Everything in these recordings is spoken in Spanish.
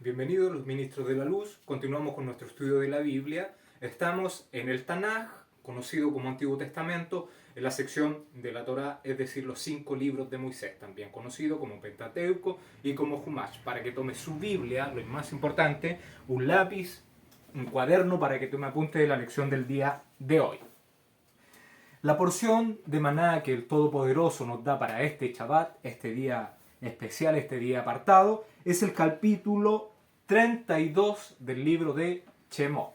Bienvenidos los ministros de la luz. Continuamos con nuestro estudio de la Biblia. Estamos en el Tanaj, conocido como Antiguo Testamento, en la sección de la Torá, es decir, los 5 libros de Moisés, también conocido como Pentateuco y como Humash. Para que tome su Biblia, lo más importante, un lápiz, un cuaderno para que tome apunte de la lección del día de hoy. La porción de maná que el Todopoderoso nos da para este Shabbat, este día especial, este día apartado, es el capítulo 32 del libro de Shemot.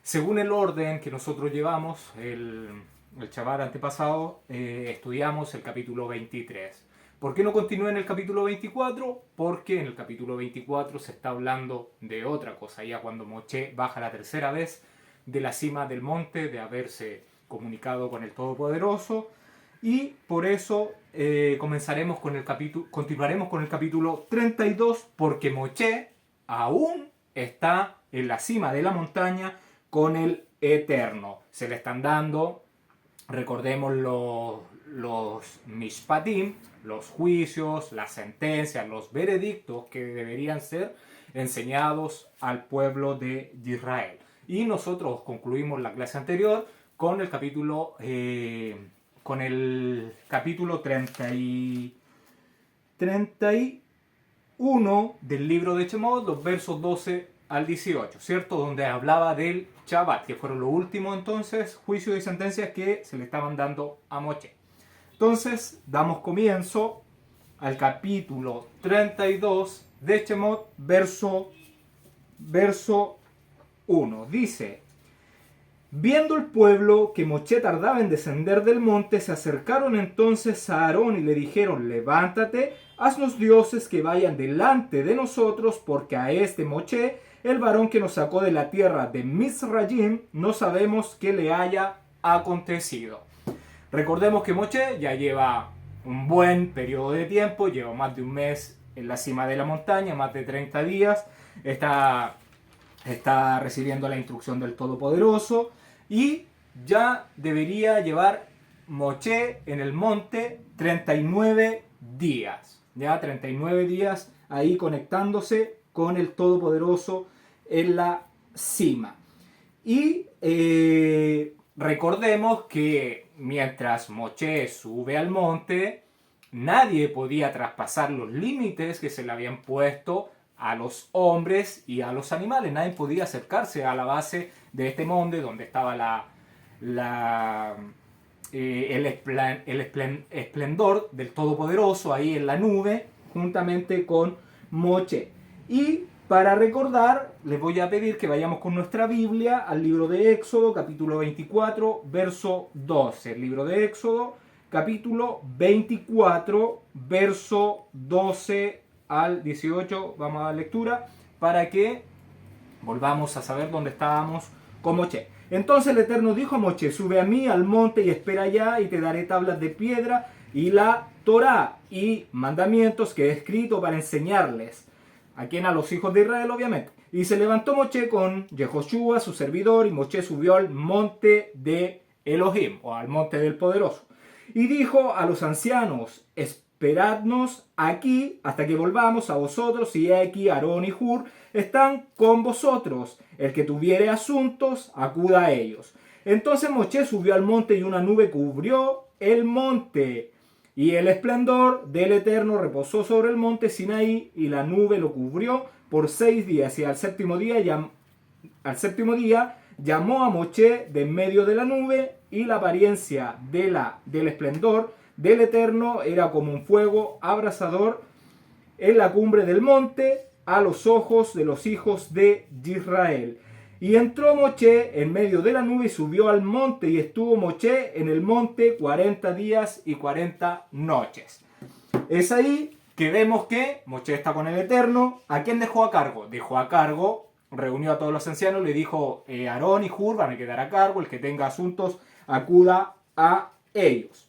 Según el orden que nosotros llevamos, el Shabbat antepasado, estudiamos el capítulo 23. ¿Por qué no continúa en el capítulo 24? Porque en el capítulo 24 se está hablando de otra cosa, ya cuando Moshe baja la tercera vez de la cima del monte, de haberse comunicado con el Todopoderoso, y por eso continuaremos con el capítulo 32, porque Moshe aún está en la cima de la montaña con el Eterno. Se le están dando, recordemos, los mishpatim, los juicios, las sentencias, los veredictos que deberían ser enseñados al pueblo de Israel. Y nosotros concluimos la clase anterior con el capítulo 31 del libro de Shemot, los versos 12 al 18, ¿cierto? Donde hablaba del Shabbat, que fueron los últimos entonces juicios y sentencias que se le estaban dando a Moshe. Entonces, damos comienzo al capítulo 32 de Shemot, verso 1. Dice: viendo el pueblo que Moshe tardaba en descender del monte, se acercaron entonces a Aarón y le dijeron: levántate, haznos dioses que vayan delante de nosotros, porque a este Moshe, el varón que nos sacó de la tierra de Mizrayim, no sabemos qué le haya acontecido. Recordemos que Moshe ya lleva un buen periodo de tiempo, lleva más de un mes en la cima de la montaña, más de 30 días, está recibiendo la instrucción del Todopoderoso, y ya debería llevar Moshe en el monte 39 días. Ya 39 días ahí conectándose con el Todopoderoso en la cima. Y recordemos que mientras Moshe sube al monte, nadie podía traspasar los límites que se le habían puesto a los hombres y a los animales. Nadie podía acercarse a la base de este monte donde estaba el esplendor del Todopoderoso ahí en la nube, juntamente con Moshe. Y para recordar, les voy a pedir que vayamos con nuestra Biblia al libro de Éxodo, capítulo 24, verso 12. El libro de Éxodo, capítulo 24, verso 12 al 18, vamos a dar lectura para que volvamos a saber dónde estábamos con Moshe. Entonces el Eterno dijo a Moshe: sube a mí al monte y espera allá, y te daré tablas de piedra y la Torá y mandamientos que he escrito para enseñarles. ¿A quién? A los hijos de Israel, obviamente. Y se levantó Moshe con Yehoshua, su servidor, y Moshe subió al monte de Elohim, o al monte del Poderoso. Y dijo a los ancianos: esperadnos aquí hasta que volvamos a vosotros, y aquí Aarón y Hur están con vosotros. El que tuviere asuntos, acuda a ellos. Entonces Moshe subió al monte, y una nube cubrió el monte, y el esplendor del Eterno reposó sobre el monte Sinaí, y la nube lo cubrió por 6 días. Y al séptimo día llamó a Moshe de en medio de la nube, y la apariencia del esplendor del Eterno era como un fuego abrasador en la cumbre del monte a los ojos de los hijos de Israel. Y entró Moshe en medio de la nube y subió al monte, y estuvo Moshe en el monte 40 días y 40 noches. Es ahí que vemos que Moshe está con el Eterno. ¿A quién dejó a cargo? Dejó a cargo, reunió a todos los ancianos, le dijo: Aarón y Hur van a quedar a cargo, el que tenga asuntos acuda a ellos.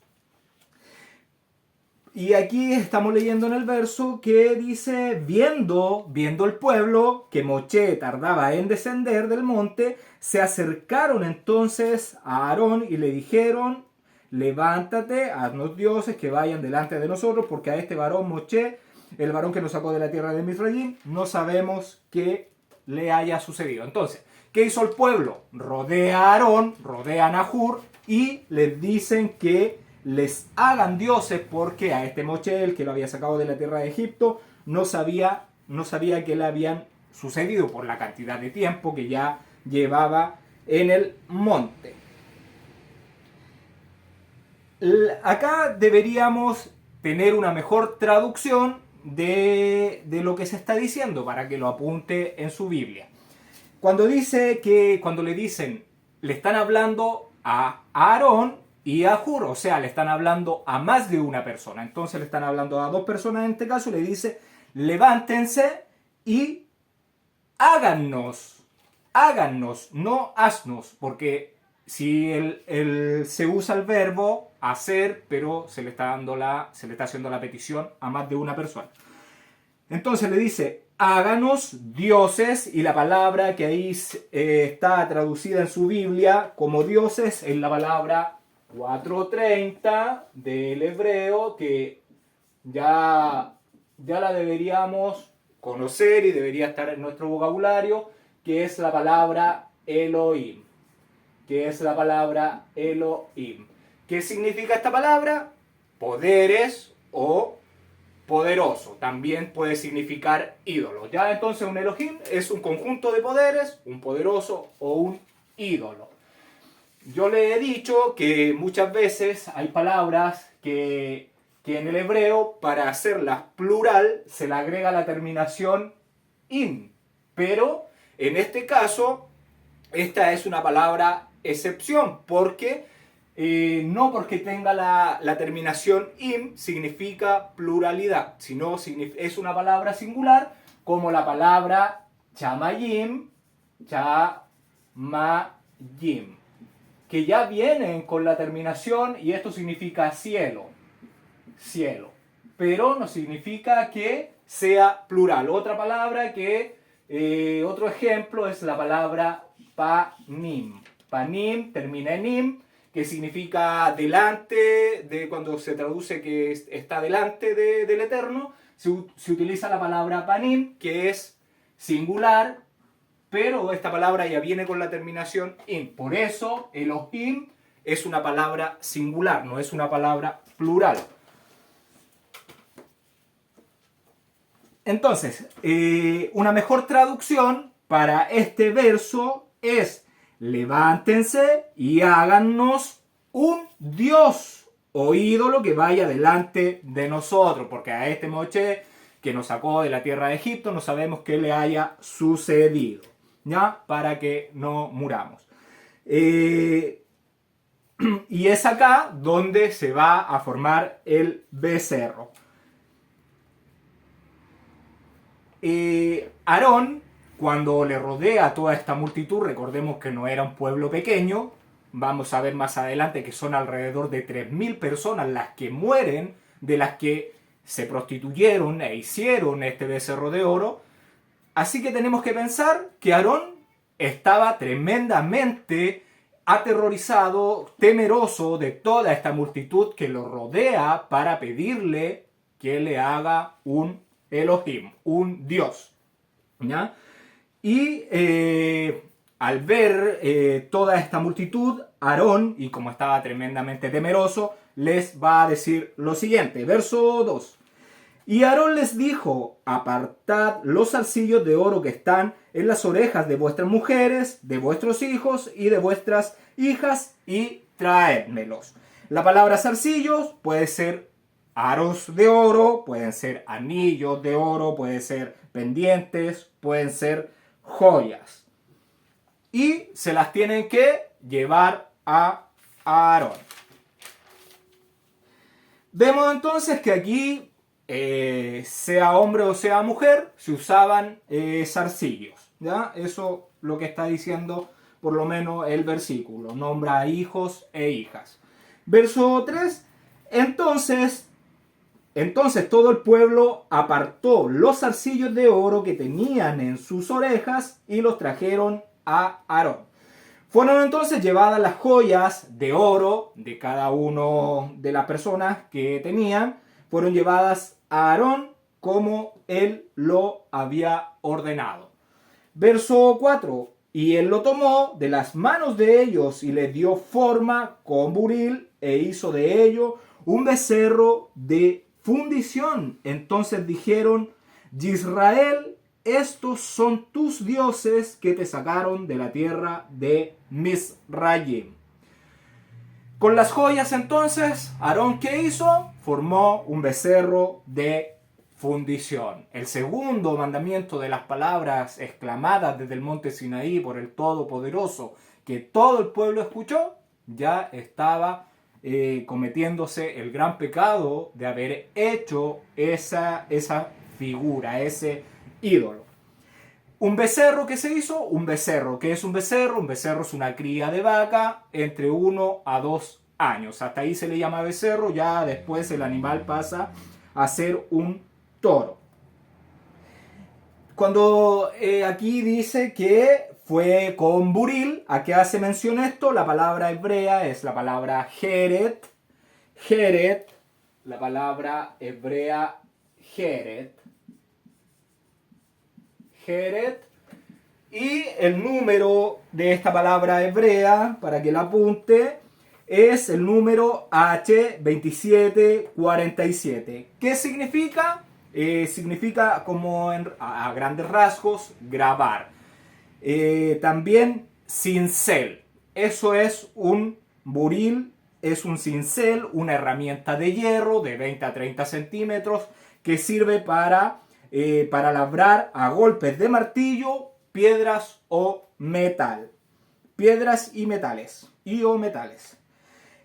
Y aquí estamos leyendo en el verso que dice: viendo el pueblo que Moshe tardaba en descender del monte, se acercaron entonces a Aarón y le dijeron: levántate, haznos dioses que vayan delante de nosotros, porque a este varón Moshe el varón que nos sacó de la tierra de Misraim, no sabemos qué le haya sucedido. Entonces, ¿qué hizo el pueblo? Rodea a Aarón, rodea a Nahor y les dicen que les hagan dioses porque a este Moshe, el que lo había sacado de la tierra de Egipto, no sabía que le habían sucedido por la cantidad de tiempo que ya llevaba en el monte. Acá deberíamos tener una mejor traducción de lo que se está diciendo para que lo apunte en su Biblia. Cuando le dicen, le están hablando a Aarón y a Hur, o sea, le están hablando a más de una persona. Entonces le están hablando a dos personas en este caso, le dice, levántense y hágannos, no haznos, porque si se usa el verbo hacer, pero se le está haciendo la petición a más de una persona. Entonces le dice, háganos dioses, y la palabra que ahí está traducida en su Biblia como dioses es la palabra 430 del hebreo, que ya la deberíamos conocer y debería estar en nuestro vocabulario, que es la palabra Elohim. ¿Qué significa esta palabra? Poderes o poderoso. También puede significar ídolo. Ya entonces un Elohim es un conjunto de poderes, un poderoso o un ídolo. Yo le he dicho que muchas veces hay palabras que en el hebreo, para hacerlas plural, se le agrega la terminación in. Pero en este caso, esta es una palabra excepción, porque no porque tenga la terminación im significa pluralidad, sino es una palabra singular, como la palabra chamayim, que ya vienen con la terminación, y esto significa cielo, pero no significa que sea plural. Otra palabra otro ejemplo es la palabra panim. Panim termina en im, que significa delante, cuando se traduce que está delante del Eterno, se utiliza la palabra panim, que es singular, pero esta palabra ya viene con la terminación in. Por eso Elohim es una palabra singular, no es una palabra plural. Entonces, una mejor traducción para este verso es: levántense y hágannos un Dios o ídolo que vaya delante de nosotros, porque a este Moshe que nos sacó de la tierra de Egipto no sabemos qué le haya sucedido, ¿ya? Para que no muramos. Y es acá donde se va a formar el becerro. Aarón, cuando le rodea a toda esta multitud, recordemos que no era un pueblo pequeño, vamos a ver más adelante que son alrededor de 3.000 personas las que mueren, de las que se prostituyeron e hicieron este becerro de oro. Así que tenemos que pensar que Aarón estaba tremendamente aterrorizado, temeroso de toda esta multitud que lo rodea para pedirle que le haga un Elohim, un Dios, ¿ya? Y al ver toda esta multitud, Aarón, y como estaba tremendamente temeroso, les va a decir lo siguiente, verso 2. Y Aarón les dijo: apartad los zarcillos de oro que están en las orejas de vuestras mujeres, de vuestros hijos y de vuestras hijas, y traédmelos. La palabra zarcillos puede ser aros de oro, pueden ser anillos de oro, pueden ser pendientes, pueden ser joyas. Y se las tienen que llevar a Aarón. Vemos entonces que aquí, sea hombre o sea mujer, se usaban zarcillos, ¿ya? Eso lo que está diciendo por lo menos el versículo. Nombra a hijos e hijas. Verso 3. Entonces todo el pueblo apartó los zarcillos de oro que tenían en sus orejas y los trajeron a Aarón. Fueron entonces llevadas las joyas de oro de cada uno de las personas que tenían, fueron llevadas a Aarón como él lo había ordenado. Verso 4. Y él lo tomó de las manos de ellos y les dio forma con buril e hizo de ello un becerro de fundición. Entonces dijeron: Israel, estos son tus dioses que te sacaron de la tierra de Misraim. Con las joyas entonces, Aarón, ¿qué hizo? Formó un becerro de fundición. El segundo mandamiento de las palabras exclamadas desde el monte Sinaí por el Todopoderoso, que todo el pueblo escuchó, ya estaba cometiéndose el gran pecado de haber hecho esa figura, ese ídolo. Un becerro que se hizo, un becerro. ¿Qué es un becerro? Un becerro es una cría de vaca entre 1 a 2 años. Hasta ahí se le llama becerro, ya después el animal pasa a ser un toro. Cuando aquí dice que fue con buril, ¿a qué hace mención esto? La palabra hebrea es la palabra jeret. Jeret, la palabra hebrea jeret. Jeret. Y el número de esta palabra hebrea, para que la apunte, es el número H2747. ¿Qué significa? Significa como a grandes rasgos grabar. También cincel. Eso es un buril, es un cincel, una herramienta de hierro de 20 a 30 centímetros que sirve para labrar a golpes de martillo piedras o metal. Piedras y metales.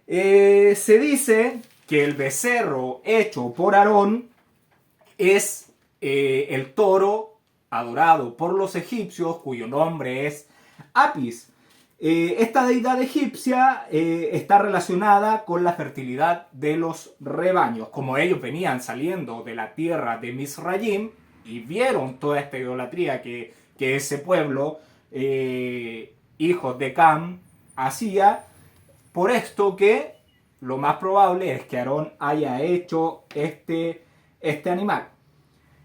Se dice que el becerro hecho por Aarón es el toro adorado por los egipcios, cuyo nombre es Apis. Esta deidad egipcia está relacionada con la fertilidad de los rebaños. Como ellos venían saliendo de la tierra de Misraim y vieron toda esta idolatría que ese pueblo, hijos de Cam, hacía, por esto que lo más probable es que Aarón haya hecho este animal.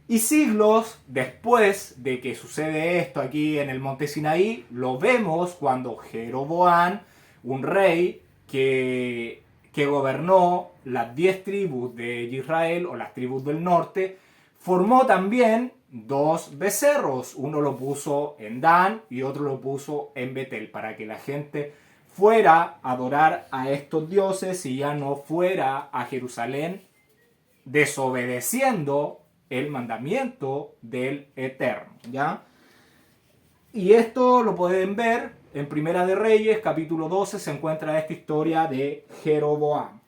Y siglos después de que sucede esto aquí en el monte Sinaí, lo vemos cuando Jeroboam, un rey que gobernó las 10 tribus de Israel o las tribus del norte, formó también 2 becerros. Uno lo puso en Dan y otro lo puso en Betel, para que la gente fuera a adorar a estos dioses y ya no fuera a Jerusalén desobedeciendo el mandamiento del Eterno, ¿ya? Y esto lo pueden ver en Primera de Reyes, capítulo 12, se encuentra esta historia de Jeroboam.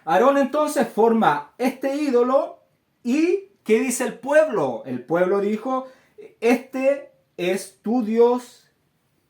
Aarón entonces forma este ídolo y ¿qué dice el pueblo? El pueblo dijo: este es tu Dios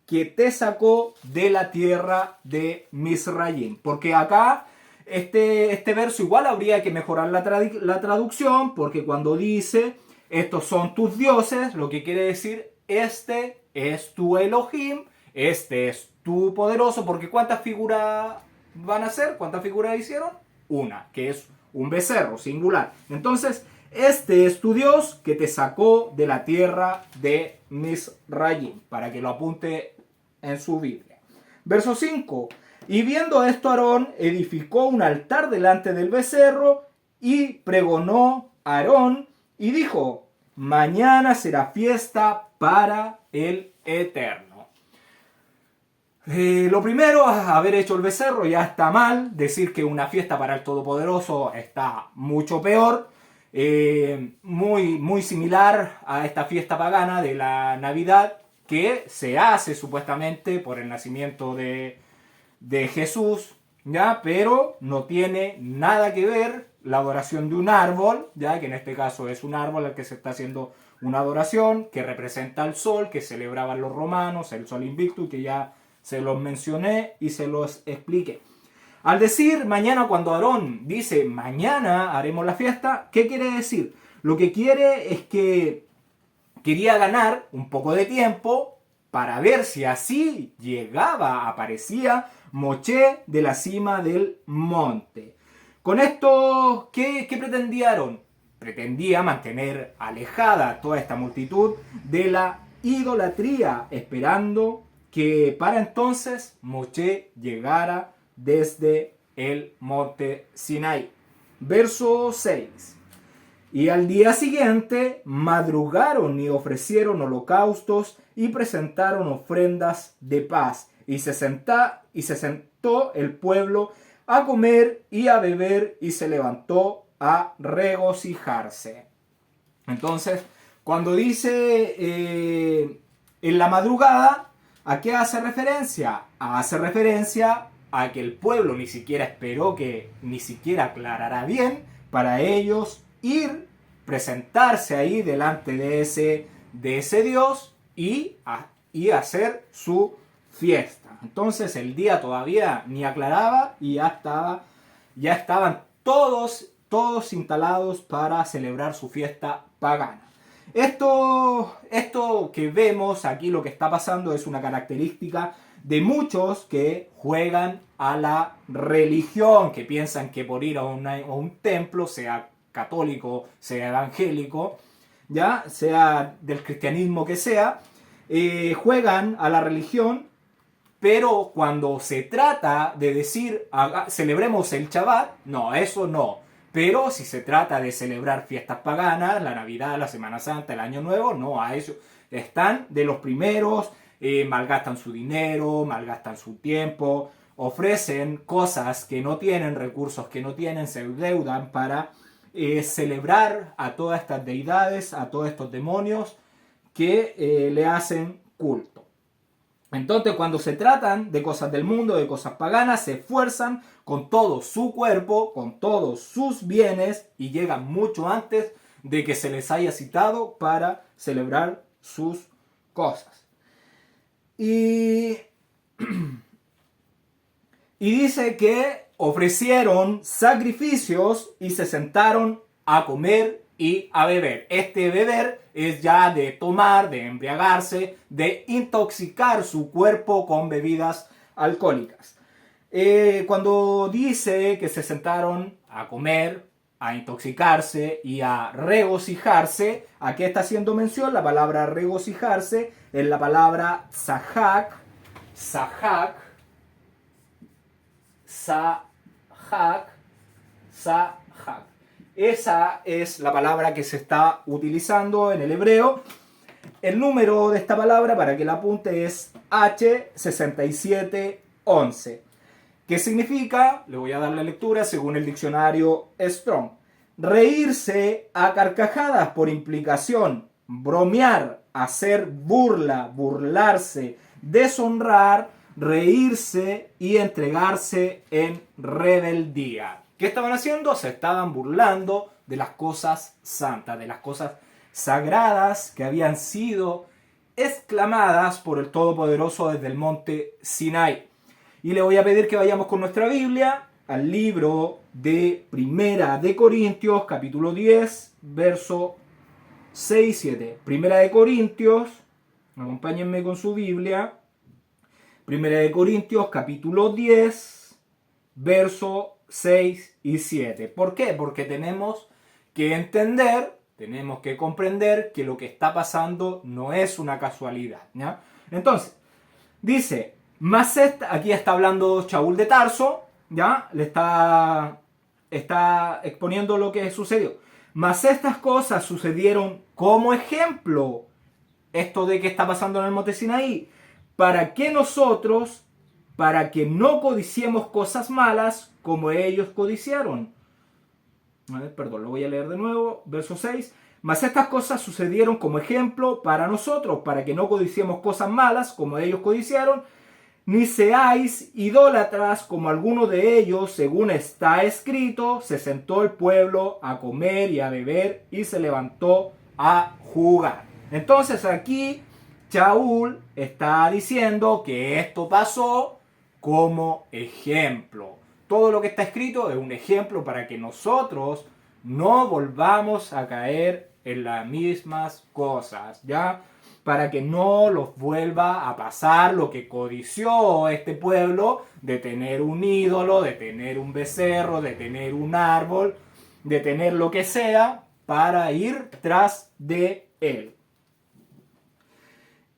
que te sacó de la tierra de Misraim. Porque acá este verso igual habría que mejorar la traducción, porque cuando dice estos son tus dioses, lo que quiere decir este es tu Elohim, este es tu poderoso, porque ¿cuántas figuras van a ser? ¿Cuántas figuras hicieron? Una, que es un becerro singular. Entonces, este es tu Dios que te sacó de la tierra de Misraim, para que lo apunte en su Biblia. Verso 5. Y viendo esto, Aarón edificó un altar delante del becerro y pregonó a Aarón y dijo: mañana será fiesta para el Eterno. Lo primero, haber hecho el becerro ya está mal. Decir que una fiesta para el Todopoderoso está mucho peor. Muy similar a esta fiesta pagana de la Navidad, que se hace supuestamente por el nacimiento de Jesús, ¿ya? Pero no tiene nada que ver la adoración de un árbol, ¿ya? Que en este caso es un árbol al que se está haciendo una adoración, que representa al sol, que celebraban los romanos, el sol invictus, que ya se los mencioné y se los expliqué. Al decir mañana, cuando Aarón dice mañana haremos la fiesta, ¿qué quiere decir? Lo que quiere es que quería ganar un poco de tiempo para ver si así aparecía Moshe de la cima del monte. Con esto, ¿qué pretendía Aarón? pretendía mantener alejada a toda esta multitud de la idolatría, esperando que para entonces Moshe llegara desde el monte Sinai. Verso 6. Y al día siguiente madrugaron y ofrecieron holocaustos y presentaron ofrendas de paz. Y se sentó el pueblo a comer y a beber y se levantó a regocijarse. Entonces, cuando dice en la madrugada, ¿a qué hace referencia? Hace referencia a que el pueblo ni siquiera esperó que ni siquiera aclarara bien para ellos ir, presentarse ahí delante de ese Dios y hacer su fiesta. Entonces el día todavía ni aclaraba y ya estaban todos instalados para celebrar su fiesta pagana. Esto que vemos aquí, lo que está pasando, es una característica de muchos que juegan a la religión, que piensan que por ir a un templo, sea católico, sea evangélico, ya sea del cristianismo que sea, juegan a la religión, pero cuando se trata de decir celebremos el Shabbat, no, eso no. Pero si se trata de celebrar fiestas paganas, la Navidad, la Semana Santa, el Año Nuevo, no, a eso están de los primeros, malgastan su dinero, malgastan su tiempo, ofrecen cosas que no tienen, recursos que no tienen, se endeudan para celebrar a todas estas deidades, a todos estos demonios que le hacen culto. Entonces, cuando se tratan de cosas del mundo, de cosas paganas, se esfuerzan con todo su cuerpo, con todos sus bienes, y llegan mucho antes de que se les haya citado para celebrar sus cosas. Y dice que ofrecieron sacrificios y se sentaron a comer y a beber. Este beber es ya de tomar, de embriagarse, de intoxicar su cuerpo con bebidas alcohólicas. Cuando dice que se sentaron a comer, a intoxicarse y a regocijarse, ¿a qué está haciendo mención? La palabra regocijarse es la palabra sahak. Esa es la palabra que se está utilizando en el hebreo. El número de esta palabra, para que la apunte, es H6711. ¿Qué significa? Le voy a dar la lectura según el diccionario Strong. Reírse a carcajadas, por implicación, bromear, hacer burla, burlarse, deshonrar, reírse y entregarse en rebeldía. ¿Qué estaban haciendo? Se estaban burlando de las cosas santas, de las cosas sagradas que habían sido exclamadas por el Todopoderoso desde el monte Sinai. Y le voy a pedir que vayamos con nuestra Biblia al libro de Primera de Corintios, capítulo 10, verso 6 y 7. Primera de Corintios, acompáñenme con su Biblia. Primera de Corintios, capítulo 10, verso 6 y 7. ¿Por qué? Porque tenemos que entender, tenemos que comprender que lo que está pasando no es una casualidad, ¿ya? Entonces, dice, aquí está hablando Shaul de Tarso, ¿ya? Le está exponiendo lo que sucedió. Mas estas cosas sucedieron como ejemplo, esto de que está pasando en el monte Sinaí, para que nosotros, para que no codiciemos cosas malas como ellos codiciaron. Perdón, lo voy a leer de nuevo, verso 6. Mas estas cosas sucedieron como ejemplo para nosotros, para que no codiciemos cosas malas como ellos codiciaron, ni seáis idólatras como alguno de ellos, según está escrito, se sentó el pueblo a comer y a beber y se levantó a jugar. Entonces aquí Shaul está diciendo que esto pasó como ejemplo. Todo lo que está escrito es un ejemplo para que nosotros no volvamos a caer en las mismas cosas, ¿ya? Para que no los vuelva a pasar lo que codició este pueblo de tener un ídolo, de tener un becerro, de tener un árbol, de tener lo que sea, para ir tras de él.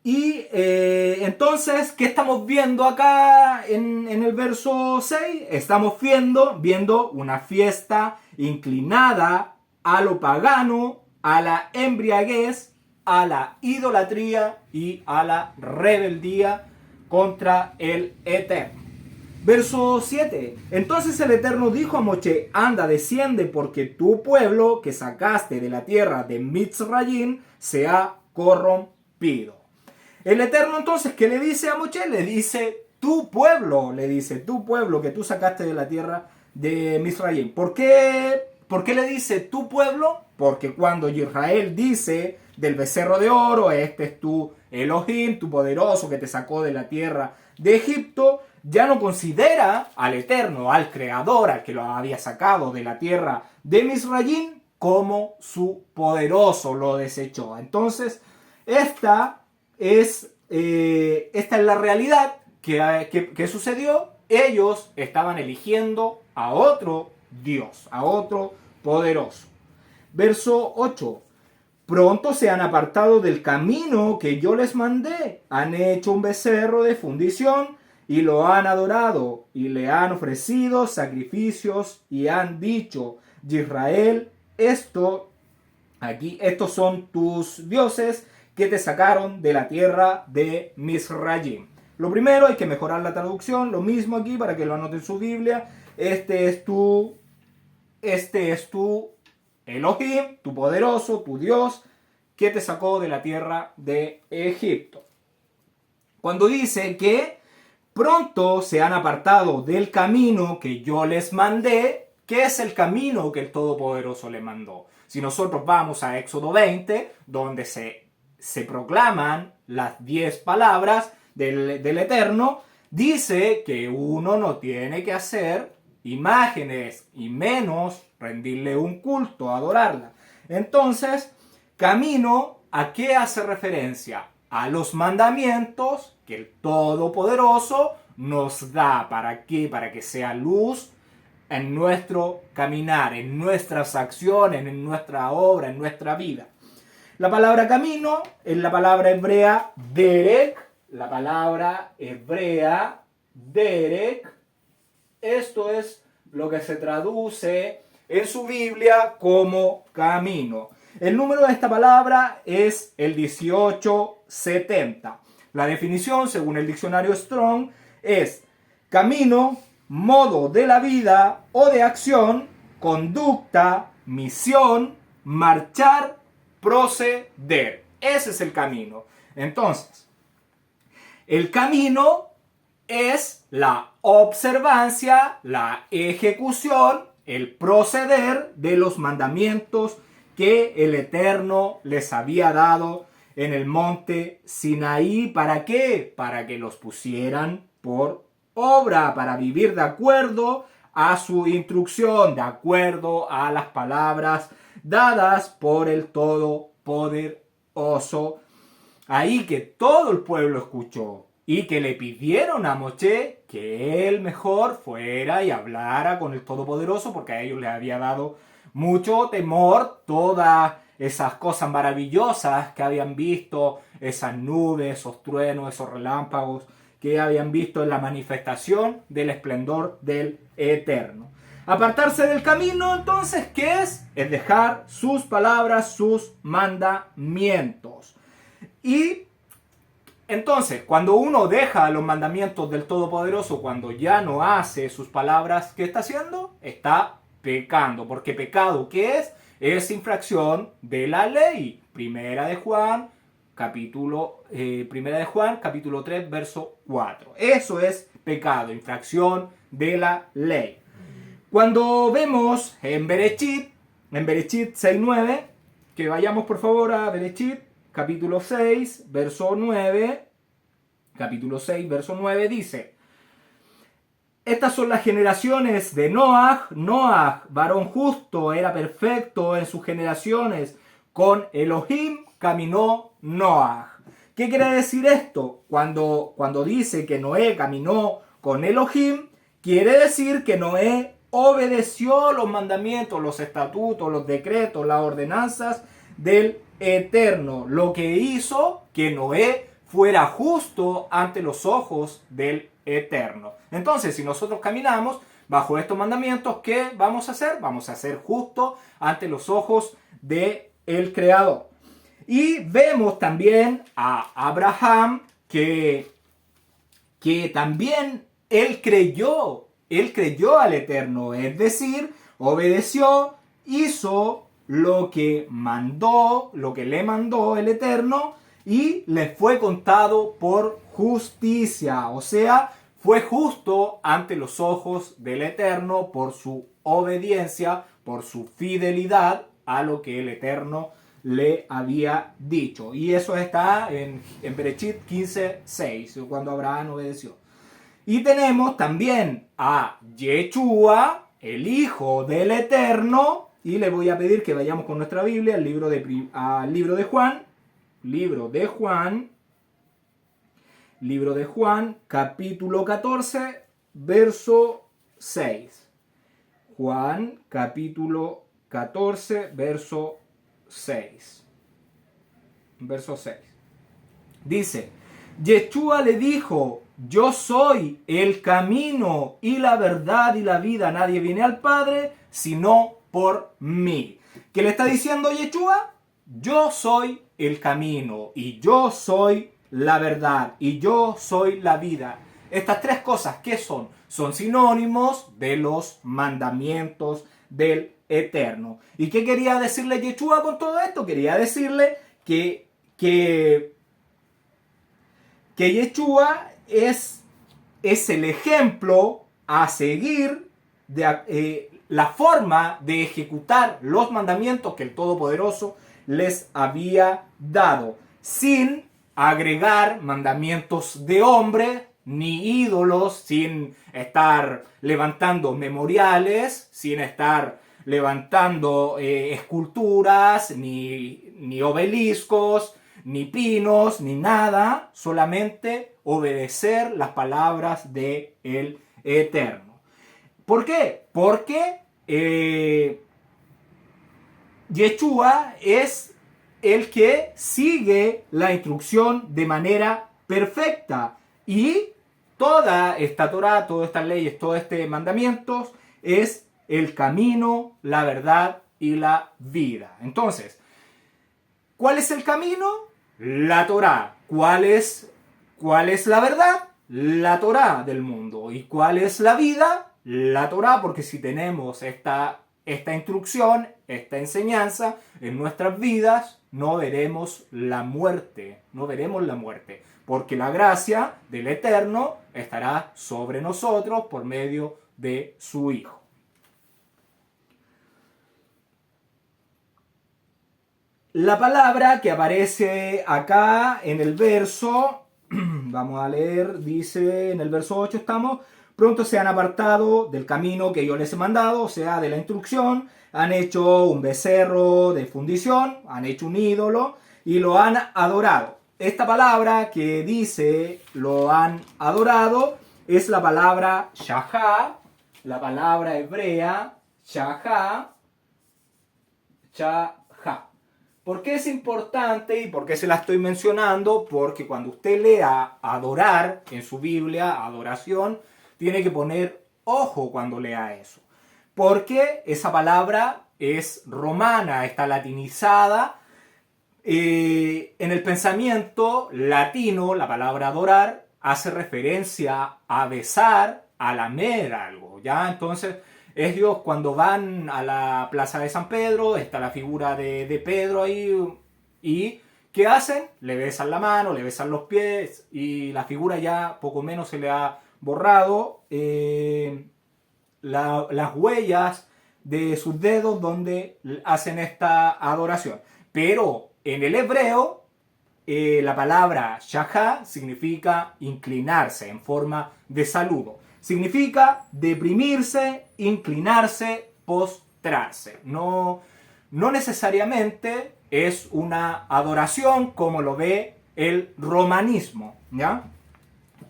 Y entonces, ¿qué estamos viendo acá en el verso 6? Estamos viendo una fiesta inclinada a lo pagano, a la embriaguez, a la idolatría y a la rebeldía contra el Eterno. Verso 7. Entonces el Eterno dijo a Moshe: anda, desciende, porque tu pueblo que sacaste de la tierra de Mitzrayim se ha corrompido. El Eterno entonces, ¿qué le dice a Moshe? Le dice tu pueblo que tú sacaste de la tierra de Misraim. ¿Por qué le dice tu pueblo? Porque cuando Israel dice del becerro de oro, este es tu Elohim, tu poderoso que te sacó de la tierra de Egipto, ya no considera al Eterno, al Creador, al que lo había sacado de la tierra de Misraim, como su poderoso, lo desechó. Entonces, esta es la realidad que sucedió. Ellos estaban eligiendo a otro Dios, a otro poderoso. Verso 8. Pronto se han apartado del camino que yo les mandé. Han hecho un becerro de fundición y lo han adorado y le han ofrecido sacrificios y han dicho: Israel, estos son tus dioses que te sacaron de la tierra de Misrayim. Lo primero, hay que mejorar la traducción, lo mismo aquí para que lo anoten en su Biblia. Este es tu Elohim, tu poderoso, tu Dios, que te sacó de la tierra de Egipto. Cuando dice que pronto se han apartado del camino que yo les mandé, ¿qué es el camino que el Todopoderoso le mandó? Si nosotros vamos a Éxodo 20, donde se proclaman las 10 palabras del Eterno, dice que uno no tiene que hacer imágenes y menos rendirle un culto, adorarla. Entonces, camino, ¿a qué hace referencia? A los mandamientos que el Todopoderoso nos da. ¿Para qué? Para que sea luz en nuestro caminar, en nuestras acciones, en nuestra obra, en nuestra vida. La palabra camino es la palabra hebrea derek. La palabra hebrea derek. Esto es lo que se traduce en su Biblia como camino. El número de esta palabra es el 1870. La definición, según el diccionario Strong, es camino, modo de la vida o de acción, conducta, misión, marchar, proceder. Ese es el camino. Entonces, el camino es la observancia, la ejecución, el proceder de los mandamientos que el Eterno les había dado en el monte Sinaí. ¿Para qué? Para que los pusieran por obra, para vivir de acuerdo a su instrucción, de acuerdo a las palabras dadas por el Todopoderoso. Ahí que todo el pueblo escuchó y que le pidieron a Moshe que él mejor fuera y hablara con el Todopoderoso, porque a ellos les había dado mucho temor todas esas cosas maravillosas que habían visto, esas nubes, esos truenos, esos relámpagos que habían visto en la manifestación del esplendor del Eterno. Apartarse del camino, entonces, ¿qué es? Es dejar sus palabras, sus mandamientos. Y entonces, cuando uno deja los mandamientos del Todopoderoso, cuando ya no hace sus palabras, ¿qué está haciendo? Está pecando. Porque pecado, ¿qué es? Es infracción de la ley. Primera de Juan, capítulo 3, verso 4. Eso es pecado, infracción de la ley. Cuando vemos en Bereshit 6:9, que vayamos por favor a Bereshit, capítulo 6, verso 9. Capítulo 6, verso 9 dice: estas son las generaciones de Noaj. Noaj, varón justo, era perfecto en sus generaciones. Con Elohim caminó Noaj. ¿Qué quiere decir esto? Cuando dice que Noé caminó con Elohim, quiere decir que Noé obedeció los mandamientos, los estatutos, los decretos, las ordenanzas del Eterno, lo que hizo que Noé fuera justo ante los ojos del Eterno. Entonces, si nosotros caminamos bajo estos mandamientos, ¿qué vamos a hacer? Vamos a ser justos ante los ojos del Creador. Y vemos también a Abraham que también él creyó al Eterno, es decir, obedeció, hizo lo que le mandó el Eterno y le fue contado por justicia, o sea, fue justo ante los ojos del Eterno por su obediencia, por su fidelidad a lo que el Eterno le había dicho. Y eso está en Bereshit 15:6, cuando Abraham obedeció. Y tenemos también a Yeshua, el Hijo del Eterno, y le voy a pedir que vayamos con nuestra Biblia al libro de Juan, capítulo 14, verso 6. Juan, capítulo 14, verso 6. Verso 6. Dice, Yeshua le dijo, yo soy el camino y la verdad y la vida. Nadie viene al Padre sino por mí. ¿Qué le está diciendo Yeshua? Yo soy el camino y yo soy la verdad y yo soy la vida. Estas tres cosas, ¿qué son? Son sinónimos de los mandamientos del Eterno. ¿Y qué quería decirle Yeshua con todo esto? Quería decirle que Yeshua es el ejemplo a seguir de la forma de ejecutar los mandamientos que el Todopoderoso les había dado, sin agregar mandamientos de hombre ni ídolos, sin estar levantando memoriales, sin estar levantando esculturas, ni obeliscos, ni pinos, ni nada, solamente obedecer las palabras del Eterno. ¿Por qué? Porque Yeshua es el que sigue la instrucción de manera perfecta y toda esta Torah, todas estas leyes, todos estos mandamientos es el camino, la verdad y la vida. Entonces, ¿cuál es el camino? La Torá. ¿Cuál es la verdad? La Torá del mundo. ¿Y cuál es la vida? La Torá, porque si tenemos esta instrucción, esta enseñanza en nuestras vidas, no veremos la muerte. No veremos la muerte. Porque la gracia del Eterno estará sobre nosotros por medio de su Hijo. La palabra que aparece acá en el verso, vamos a leer, dice en el verso 8 estamos, pronto se han apartado del camino que yo les he mandado, o sea, de la instrucción, han hecho un becerro de fundición, han hecho un ídolo y lo han adorado. Esta palabra que dice lo han adorado es la palabra shahá, la palabra hebrea shahá. ¿Por qué es importante y por qué se la estoy mencionando? Porque cuando usted lea adorar en su Biblia, adoración, tiene que poner ojo cuando lea eso. Porque esa palabra es romana, está latinizada. En el pensamiento latino, la palabra adorar hace referencia a besar, a lamer algo, ¿ya? Entonces, ellos cuando van a la plaza de San Pedro, está la figura de Pedro ahí, y ¿qué hacen? Le besan la mano, le besan los pies, y la figura ya poco menos se le ha borrado las huellas de sus dedos donde hacen esta adoración. Pero en el hebreo, la palabra shahá significa inclinarse en forma de saludo. Significa deprimirse, inclinarse, postrarse. No necesariamente es una adoración como lo ve el romanismo, ¿ya?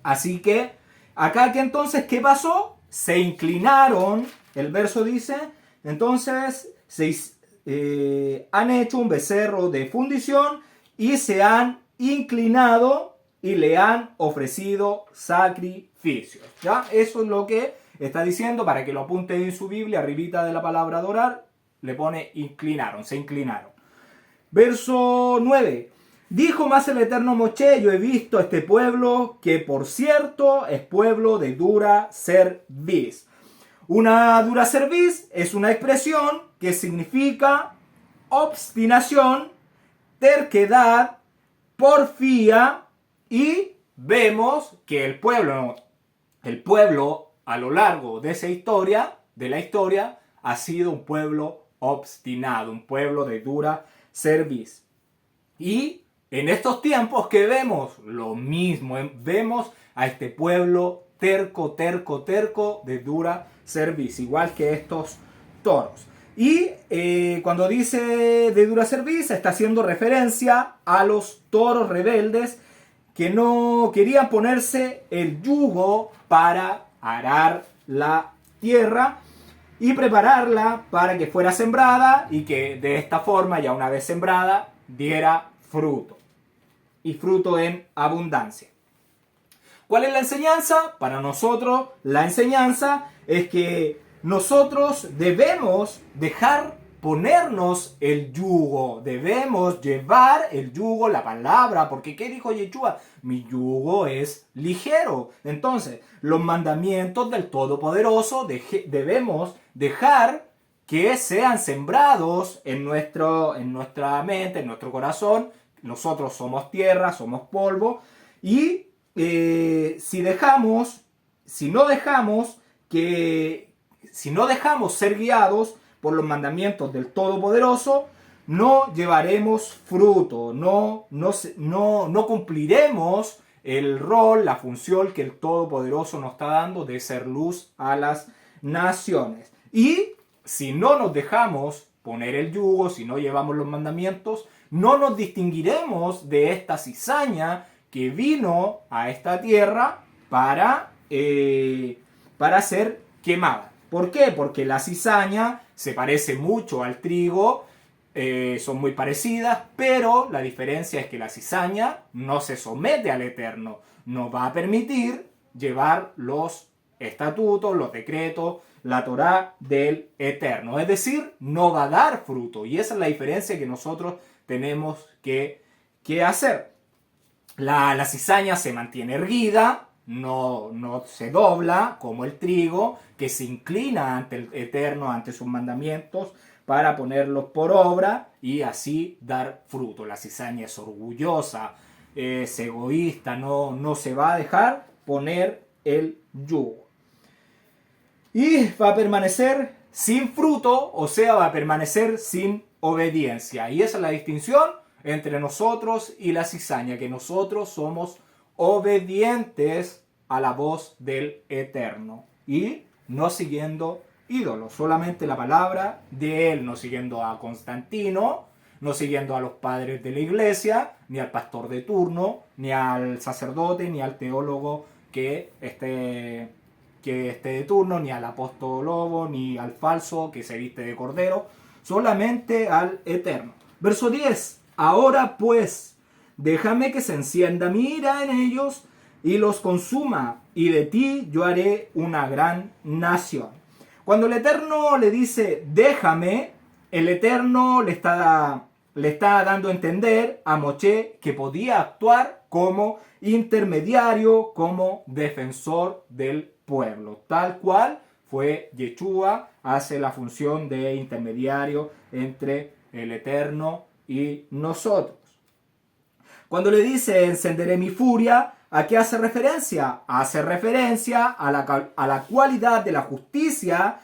Así que, acá que entonces, ¿qué pasó? Se inclinaron el verso dice, entonces han hecho un becerro de fundición y se han inclinado y le han ofrecido sacrificios. ¿Ya? Eso es lo que está diciendo, para que lo apunte en su Biblia, arribita de la palabra adorar, le pone inclinaron, se inclinaron. Verso 9. Dijo más el Eterno a Moshe, yo he visto a este pueblo que por cierto es pueblo de dura cerviz. Una dura cerviz es una expresión que significa obstinación, terquedad, porfía, y vemos que el pueblo a lo largo de la historia, ha sido un pueblo obstinado, un pueblo de dura cerviz. Y en estos tiempos que vemos lo mismo, vemos a este pueblo terco, de dura cerviz, igual que estos toros. Y cuando dice de dura cerviz, está haciendo referencia a los toros rebeldes que no querían ponerse el yugo para arar la tierra y prepararla para que fuera sembrada, y que de esta forma, ya una vez sembrada, diera fruto, y fruto en abundancia. ¿Cuál es la enseñanza? Para nosotros la enseñanza es que nosotros debemos dejar ponernos el yugo, debemos llevar el yugo, la palabra, porque ¿qué dijo Yeshua? Mi yugo es ligero. Entonces, los mandamientos del Todopoderoso debemos dejar que sean sembrados en nuestra mente, en nuestro corazón. Nosotros somos tierra, somos polvo, y si no dejamos ser guiados por los mandamientos del Todopoderoso, no llevaremos fruto, no cumpliremos el rol, la función que el Todopoderoso nos está dando de ser luz a las naciones. Y si no nos dejamos poner el yugo, si no llevamos los mandamientos, no nos distinguiremos de esta cizaña que vino a esta tierra para ser quemada. ¿Por qué? Porque la cizaña se parece mucho al trigo, son muy parecidas, pero la diferencia es que la cizaña no se somete al Eterno, no va a permitir llevar los estatutos, los decretos, la Torá del Eterno. Es decir, no va a dar fruto, y esa es la diferencia que nosotros tenemos que hacer. La cizaña se mantiene erguida, no se dobla como el trigo, que se inclina ante el Eterno, ante sus mandamientos, para ponerlos por obra y así dar fruto. La cizaña es orgullosa, es egoísta, no se va a dejar poner el yugo. Y va a permanecer sin fruto, o sea, va a permanecer sin obediencia. Y esa es la distinción entre nosotros y la cizaña, que nosotros somos obedientes a la voz del Eterno y no siguiendo ídolos, solamente la palabra de él, no siguiendo a Constantino, no siguiendo a los padres de la iglesia, ni al pastor de turno, ni al sacerdote, ni al teólogo que esté de turno, ni al apóstolo, ni al falso que se viste de cordero, solamente al Eterno. Verso 10. Ahora pues, déjame que se encienda mi ira en ellos y los consuma, y de ti yo haré una gran nación. Cuando el Eterno le dice, déjame, el Eterno le está dando a entender a Moshe que podía actuar como intermediario, como defensor del pueblo. Tal cual fue Yeshua, hace la función de intermediario entre el Eterno y nosotros. Cuando le dice, encenderé mi furia, ¿a qué hace referencia? Hace referencia a la cualidad de la justicia,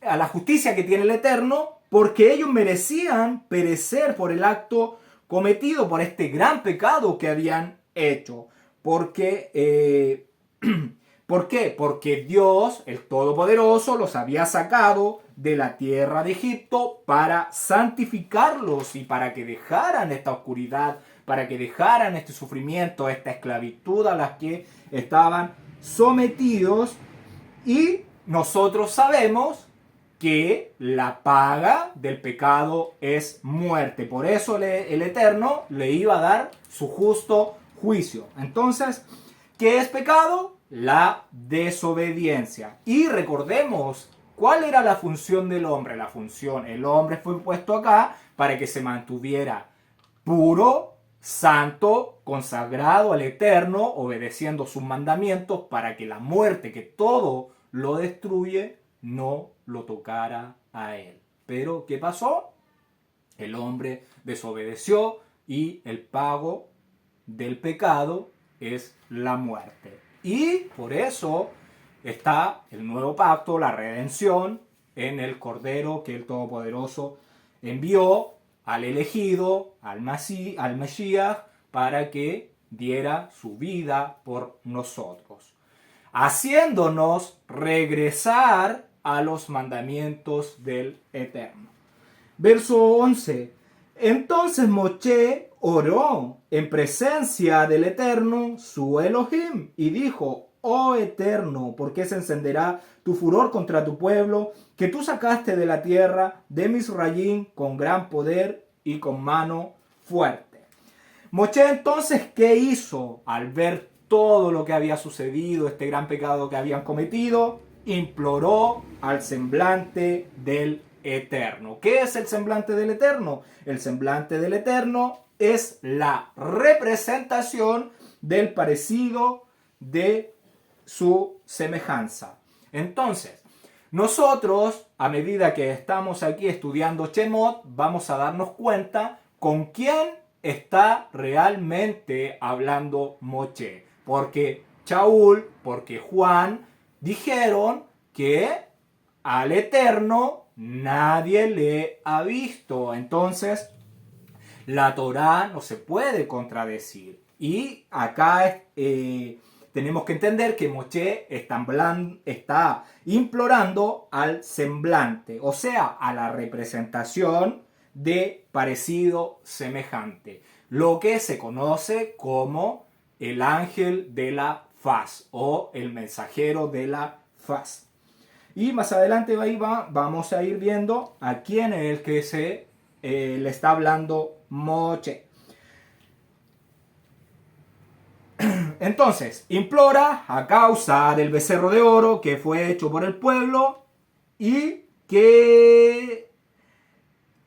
a la justicia que tiene el Eterno, porque ellos merecían perecer por el acto cometido, por este gran pecado que habían hecho. ¿Por qué? Porque Dios, el Todopoderoso, los había sacado de la tierra de Egipto para santificarlos y para que dejaran esta oscuridad, para que dejaran este sufrimiento, esta esclavitud a la que estaban sometidos. Y nosotros sabemos que la paga del pecado es muerte. Por eso el Eterno le iba a dar su justo juicio. Entonces, ¿qué es pecado? La desobediencia. Y recordemos, ¿cuál era la función del hombre? El hombre fue puesto acá para que se mantuviera puro, santo, consagrado al Eterno, obedeciendo sus mandamientos, para que la muerte, que todo lo destruye, no lo tocara a él. Pero, ¿qué pasó? El hombre desobedeció y el pago del pecado es la muerte. Y por eso está el nuevo pacto, la redención, en el Cordero que el Todopoderoso envió al elegido, al Mesías, para que diera su vida por nosotros, haciéndonos regresar a los mandamientos del Eterno. Verso 11. Entonces Moshe oró en presencia del Eterno, su Elohim, y dijo: oh Eterno, ¿por qué se encenderá tu furor contra tu pueblo, que tú sacaste de la tierra de Misrayim con gran poder y con mano fuerte? Moshe entonces, ¿qué hizo al ver todo lo que había sucedido, este gran pecado que habían cometido? Imploró al semblante del Eterno. ¿Qué es el semblante del Eterno? El semblante del Eterno es la representación del parecido de su semejanza. Entonces, nosotros, a medida que estamos aquí estudiando Shemot, vamos a darnos cuenta con quién está realmente hablando Moshe. Porque Shaul, porque Juan dijeron que al Eterno nadie le ha visto. Entonces, la Torá no se puede contradecir. Y acá tenemos que entender que Moshe está implorando al semblante, o sea, a la representación de parecido semejante, lo que se conoce como el ángel de la faz o el mensajero de la faz. Y más adelante vamos a ir viendo a quién es el que le está hablando Moshe. Entonces, implora a causa del becerro de oro que fue hecho por el pueblo. ¿Y qué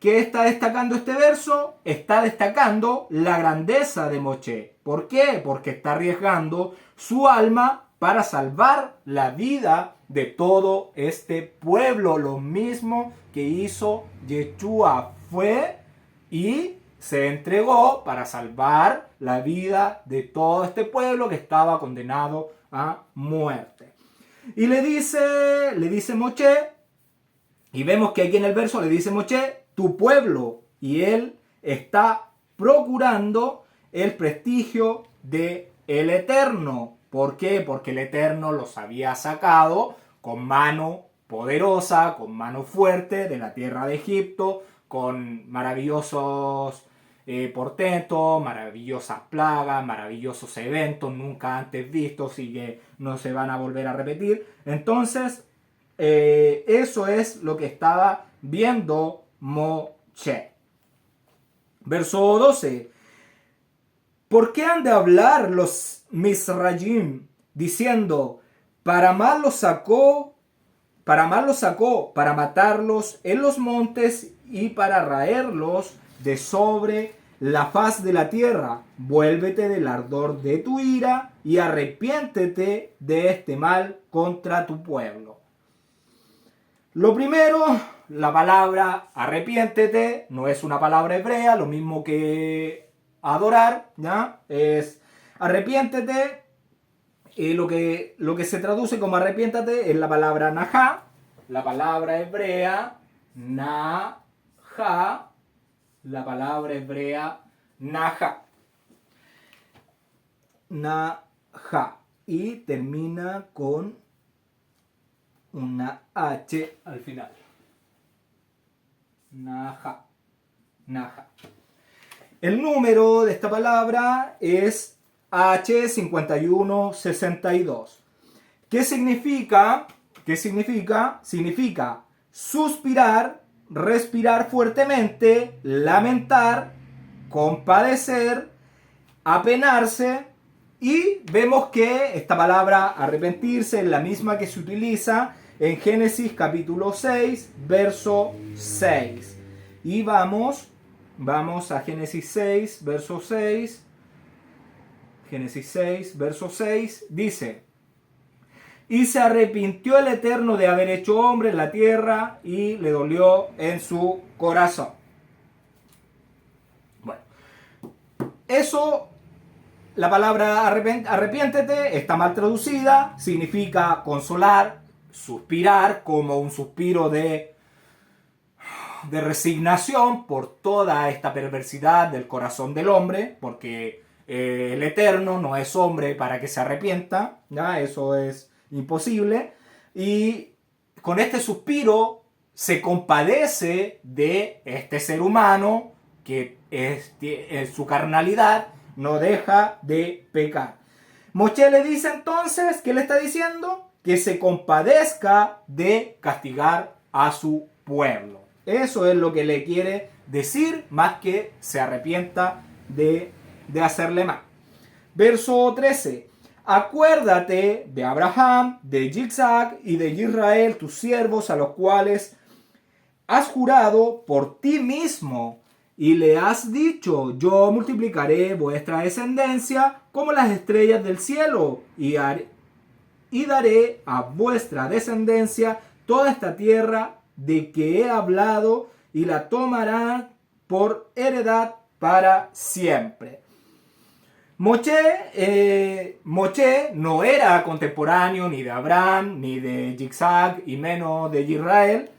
está destacando este verso? Está destacando la grandeza de Moshe. ¿Por qué? Porque está arriesgando su alma para salvar la vida de todo este pueblo. Lo mismo que hizo Yeshua, fue y se entregó para salvar la vida de todo este pueblo que estaba condenado a muerte. Y le dice Moshe, y vemos que aquí en el verso le dice Moshe, tu pueblo, y él está procurando el prestigio de el Eterno. ¿Por qué? Porque el Eterno los había sacado con mano poderosa, con mano fuerte de la tierra de Egipto, con maravillosos portentos, maravillosas plagas, maravillosos eventos nunca antes vistos y que no se van a volver a repetir. Entonces, eso es lo que estaba viendo Moshe. Verso 12. ¿Por qué han de hablar los Misrayim diciendo, para mal los sacó, para matarlos en los montes y para raerlos de sobre la faz de la tierra? Vuélvete del ardor de tu ira y arrepiéntete de este mal contra tu pueblo. Lo primero, la palabra arrepiéntete no es una palabra hebrea, lo mismo que adorar, ¿ya? Es arrepiéntete. Y lo que se traduce como arrepiéntate es la palabra najá, la palabra hebrea najá, la palabra hebrea najá, y termina con una H al final. Najá. El número de esta palabra es H5162. ¿Qué significa ¿Qué significa? Significa suspirar, respirar fuertemente, lamentar, compadecer, apenarse. Y vemos que esta palabra arrepentirse es la misma que se utiliza en Génesis capítulo 6, verso 6. Y vamos a Génesis 6, verso 6. Génesis 6, verso 6 dice: y se arrepintió el Eterno de haber hecho hombre en la tierra y le dolió en su corazón. Bueno, eso, la palabra arrepiéntete está mal traducida, significa consolar, suspirar, como un suspiro de resignación por toda esta perversidad del corazón del hombre, porque el Eterno no es hombre para que se arrepienta, ¿ya? Eso es imposible, y con este suspiro se compadece de este ser humano que en su carnalidad no deja de pecar. Moshe le dice entonces, ¿qué le está diciendo? Que se compadezca de castigar a su pueblo. Eso es lo que le quiere decir, más que se arrepienta de hacerle mal. Verso 13. Acuérdate de Abraham, de Isaac y de Israel, tus siervos, a los cuales has jurado por ti mismo, y le has dicho: yo multiplicaré vuestra descendencia como las estrellas del cielo, y daré a vuestra descendencia toda esta tierra de que he hablado, y la tomará por heredad para siempre. Moshe no era contemporáneo ni de Abraham, ni de Isaac, y menos de Israel,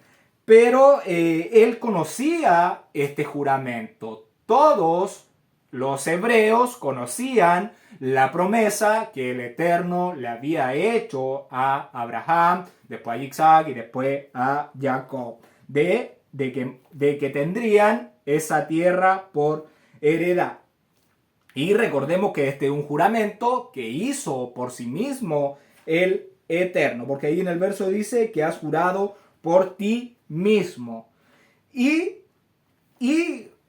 pero él conocía este juramento. Todos los hebreos conocían la promesa que el Eterno le había hecho a Abraham, después a Isaac y después a Jacob, de que tendrían esa tierra por heredad. Y recordemos que este es un juramento que hizo por sí mismo el Eterno, porque ahí en el verso dice que has jurado por ti mismo. Y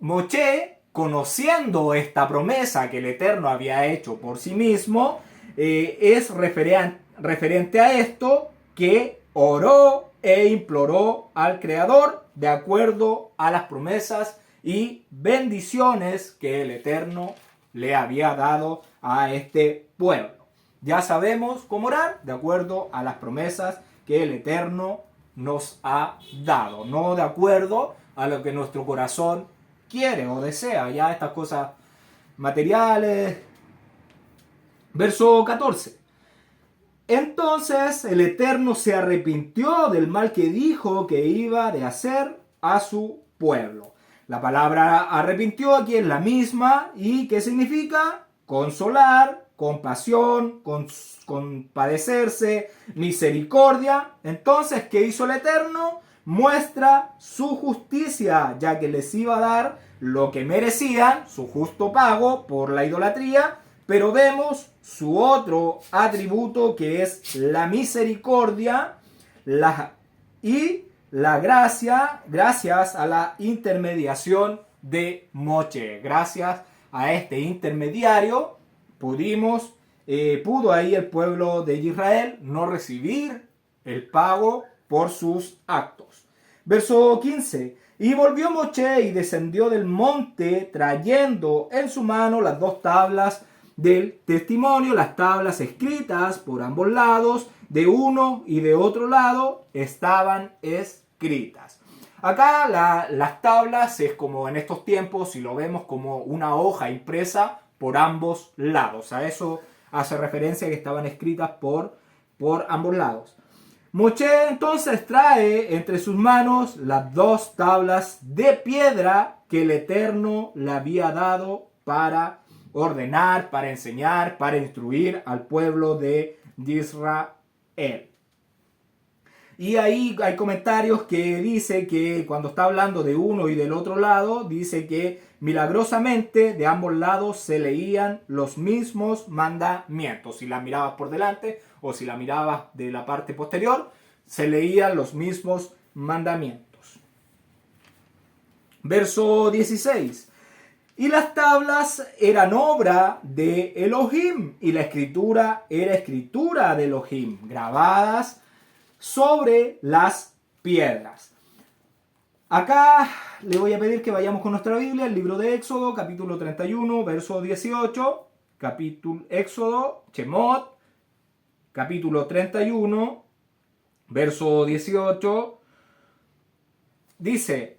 Moshe, conociendo esta promesa que el Eterno había hecho por sí mismo, es referente a esto que oró e imploró al Creador de acuerdo a las promesas y bendiciones que el Eterno le había dado a este pueblo. Ya sabemos cómo orar de acuerdo a las promesas que el Eterno nos ha dado, no de acuerdo a lo que nuestro corazón quiere o desea, ya estas cosas materiales. Verso 14. Entonces el Eterno se arrepintió del mal que dijo que iba de hacer a su pueblo. La palabra arrepintió aquí es la misma. ¿Y qué significa? Consolar, compasión, compadecerse, misericordia. Entonces, ¿qué hizo el Eterno? Muestra su justicia, ya que les iba a dar lo que merecían, su justo pago por la idolatría. Pero vemos su otro atributo, que es la misericordia y la gracia, gracias a la intermediación de Moshe. Gracias a este intermediario pudo ahí el pueblo de Israel no recibir el pago por sus actos. Verso 15. Y volvió Moshe y descendió del monte trayendo en su mano las dos tablas del testimonio, las tablas escritas por ambos lados, de uno y de otro lado estaban escritas. Acá las tablas es como en estos tiempos, si lo vemos como una hoja impresa por ambos lados. A eso hace referencia, que estaban escritas por ambos lados. Moshe entonces trae entre sus manos las dos tablas de piedra que el Eterno le había dado para ordenar, para enseñar, para instruir al pueblo de Israel. Y ahí hay comentarios que dice que cuando está hablando de uno y del otro lado, dice que milagrosamente de ambos lados se leían los mismos mandamientos. Si la mirabas por delante o si la mirabas de la parte posterior, se leían los mismos mandamientos. Verso 16. Y las tablas eran obra de Elohim, y la escritura era escritura de Elohim, grabadas sobre las piedras. Acá le voy a pedir que vayamos con nuestra Biblia, el libro de Éxodo, capítulo 31, verso 18, Éxodo, Shemot, capítulo 31, verso 18, dice: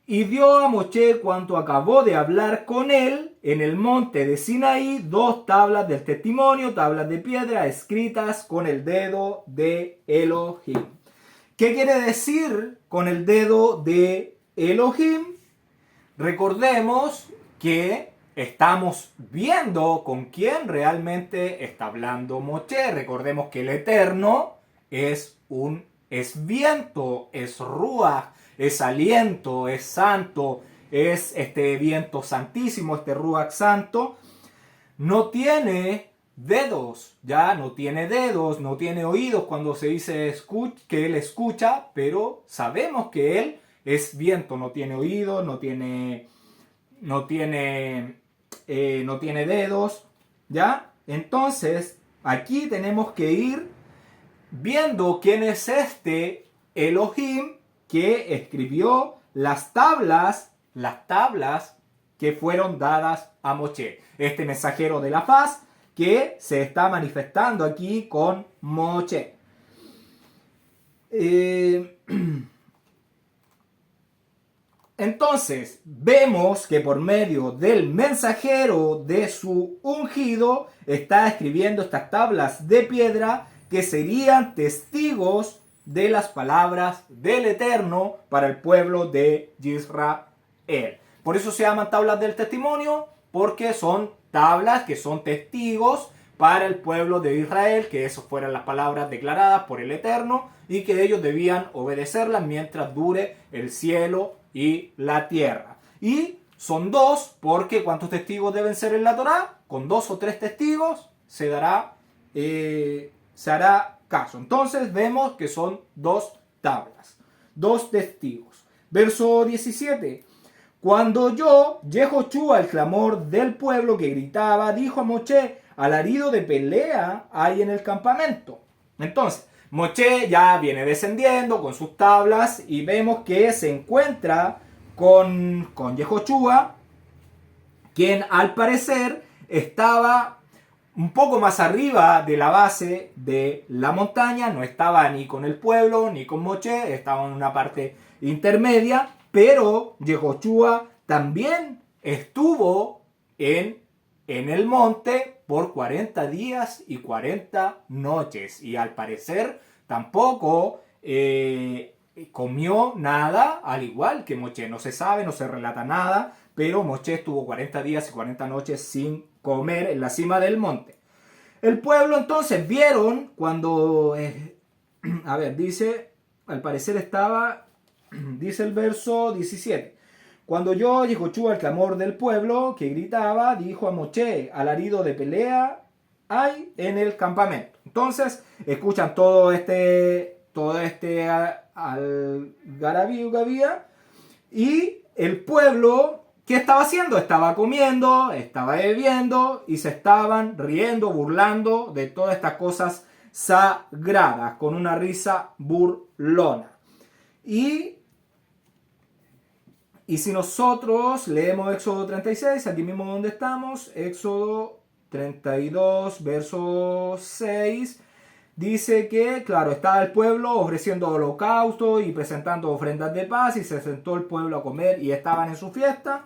y dio a Moshe cuanto acabó de hablar con él en el monte de Sinaí 2 tablas del testimonio, tablas de piedra escritas con el dedo de Elohim. ¿Qué quiere decir con el dedo de Elohim? Recordemos que estamos viendo con quién realmente está hablando Moshe. Recordemos que el Eterno es viento, es ruaj, es aliento, es santo, es este viento santísimo, este ruaj santo. No tiene dedos, ya no tiene dedos, no tiene oídos cuando se dice que él escucha, pero sabemos que él es viento, no tiene oídos, no tiene dedos, ¿ya? Entonces, aquí tenemos que ir viendo quién es este Elohim que escribió las tablas que fueron dadas a Moshe. Este mensajero de la paz que se está manifestando aquí con Moshe. Entonces, vemos que por medio del mensajero de su ungido está escribiendo estas tablas de piedra que serían testigos de las palabras del Eterno para el pueblo de Israel. Por eso se llaman tablas del testimonio, porque son tablas que son testigos para el pueblo de Israel, que esas fueran las palabras declaradas por el Eterno y que ellos debían obedecerlas mientras dure el cielo y la tierra. Y son 2, porque ¿cuántos testigos deben ser en la Torá? Con 2 o 3 testigos se hará caso. Entonces vemos que son 2 tablas, 2 testigos. Verso 17. Cuando oyó Yehoshua el clamor del pueblo que gritaba, dijo a Moshe: alarido de pelea hay en el campamento. Entonces, Moshe ya viene descendiendo con sus tablas y vemos que se encuentra con Yehoshua, quien al parecer estaba un poco más arriba de la base de la montaña, no estaba ni con el pueblo ni con Moshe, estaba en una parte intermedia, pero Yehoshua también estuvo en el monte por 40 días y 40 noches y al parecer tampoco comió nada, al igual que Moshe. No se sabe, no se relata nada, pero Moshe estuvo 40 días y 40 noches sin comer en la cima del monte. El pueblo entonces vieron cuando, dice, al parecer estaba, dice el verso 17. Cuando oyó Yehoshua el clamor del pueblo que gritaba, dijo a Moshe: alarido de pelea hay en el campamento. Entonces escuchan todo este algarabío que había, y el pueblo, ¿qué estaba haciendo? Estaba comiendo, estaba bebiendo y se estaban riendo, burlando de todas estas cosas sagradas, con una risa burlona. Y si nosotros leemos Éxodo 36, aquí mismo donde estamos, Éxodo 32, verso 6, dice que, claro, estaba el pueblo ofreciendo holocausto y presentando ofrendas de paz, y se sentó el pueblo a comer y estaban en su fiesta.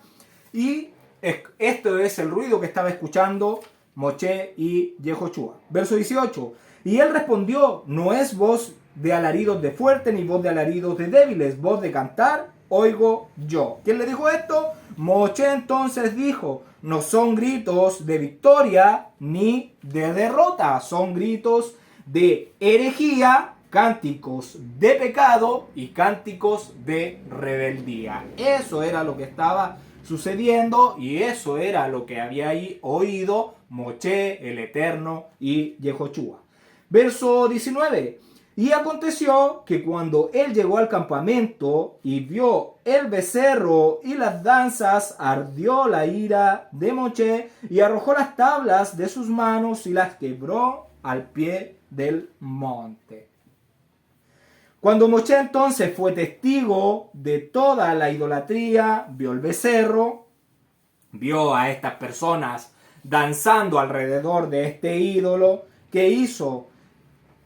Y esto es el ruido que estaba escuchando Moshe y Yehoshua. Verso 18. Y él respondió: no es voz de alaridos de fuerte ni voz de alaridos de débiles, voz de cantar oigo yo. ¿Quién le dijo esto? Moshe entonces dijo: no son gritos de victoria ni de derrota, son gritos de herejía, cánticos de pecado y cánticos de rebeldía. Eso era lo que estaba sucediendo y eso era lo que había oído Moshe, el Eterno y Yehoshua. Verso 19. Y aconteció que cuando él llegó al campamento y vio el becerro y las danzas, ardió la ira de Moche y arrojó las tablas de sus manos y las quebró al pie del monte. Cuando Moche entonces fue testigo de toda la idolatría, vio el becerro, vio a estas personas danzando alrededor de este ídolo, que hizo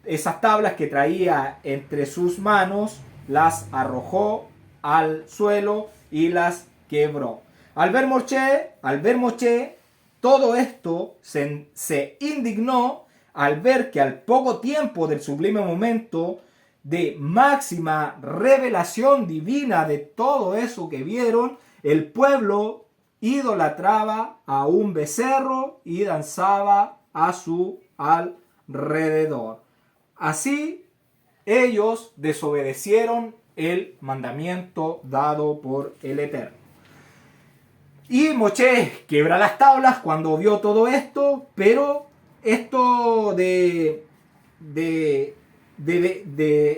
esas tablas que traía entre sus manos, las arrojó al suelo y las quebró. Al ver Moche, todo esto se indignó al ver que al poco tiempo del sublime momento de máxima revelación divina de todo eso que vieron, el pueblo idolatraba a un becerro y danzaba a su alrededor. Así, ellos desobedecieron el mandamiento dado por el Eterno. Y Moche quiebra las tablas cuando vio todo esto, pero esto de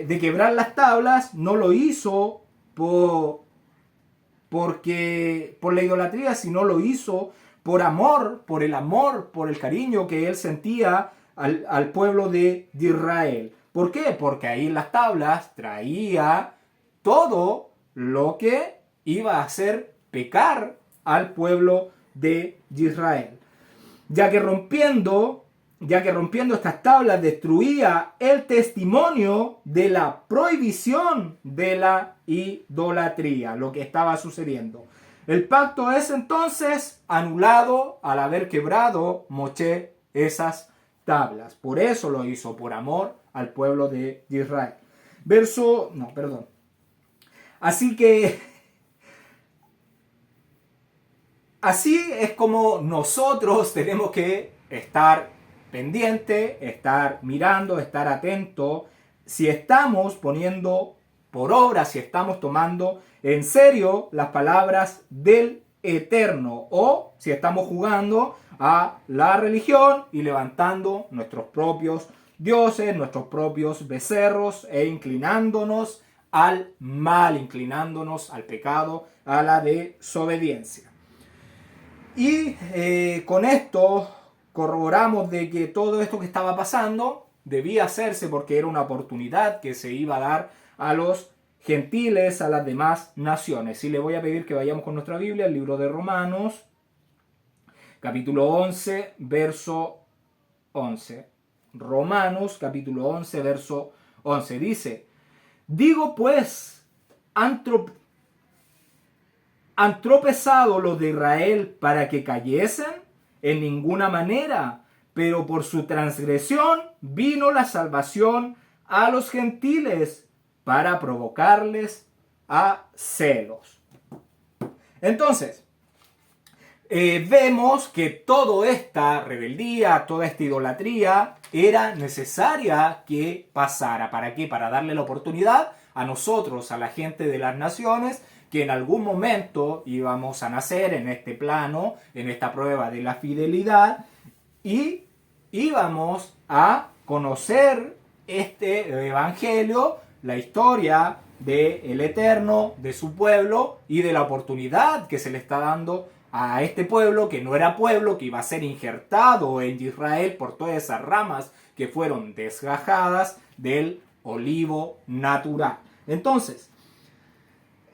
quebrar las tablas no lo hizo por la idolatría, sino lo hizo por amor, por el cariño que él sentía al pueblo de Israel. ¿Por qué? Porque ahí en las tablas traía todo lo que iba a hacer pecar al pueblo de Israel. Ya que rompiendo estas tablas destruía el testimonio de la prohibición de la idolatría, lo que estaba sucediendo. El pacto es entonces anulado al haber quebrado Moche esas tablas. Por eso lo hizo, por amor al pueblo de Israel. Así es como nosotros tenemos que estar pendiente, estar mirando, estar atento, si estamos poniendo por obra, si estamos tomando en serio las palabras del Eterno, o si estamos jugando a la religión y levantando nuestros propios dioses, nuestros propios becerros, e inclinándonos al mal, inclinándonos al pecado, a la desobediencia. Y con esto corroboramos de que todo esto que estaba pasando debía hacerse porque era una oportunidad que se iba a dar a los gentiles, a las demás naciones. Y le voy a pedir que vayamos con nuestra Biblia, el libro de Romanos, capítulo 11, verso 11. Romanos, capítulo 11, verso 11. Dice: digo pues, ¿han tropezado los de Israel para que cayesen? En ninguna manera, pero por su transgresión vino la salvación a los gentiles para provocarles a celos. Entonces, vemos que toda esta rebeldía, toda esta idolatría era necesaria que pasara. ¿Para qué? Para darle la oportunidad a nosotros, a la gente de las naciones, que en algún momento íbamos a nacer en este plano, en esta prueba de la fidelidad, y íbamos a conocer este evangelio, la historia del Eterno, de su pueblo y de la oportunidad que se le está dando a este pueblo, que no era pueblo, que iba a ser injertado en Israel por todas esas ramas que fueron desgajadas del olivo natural. Entonces,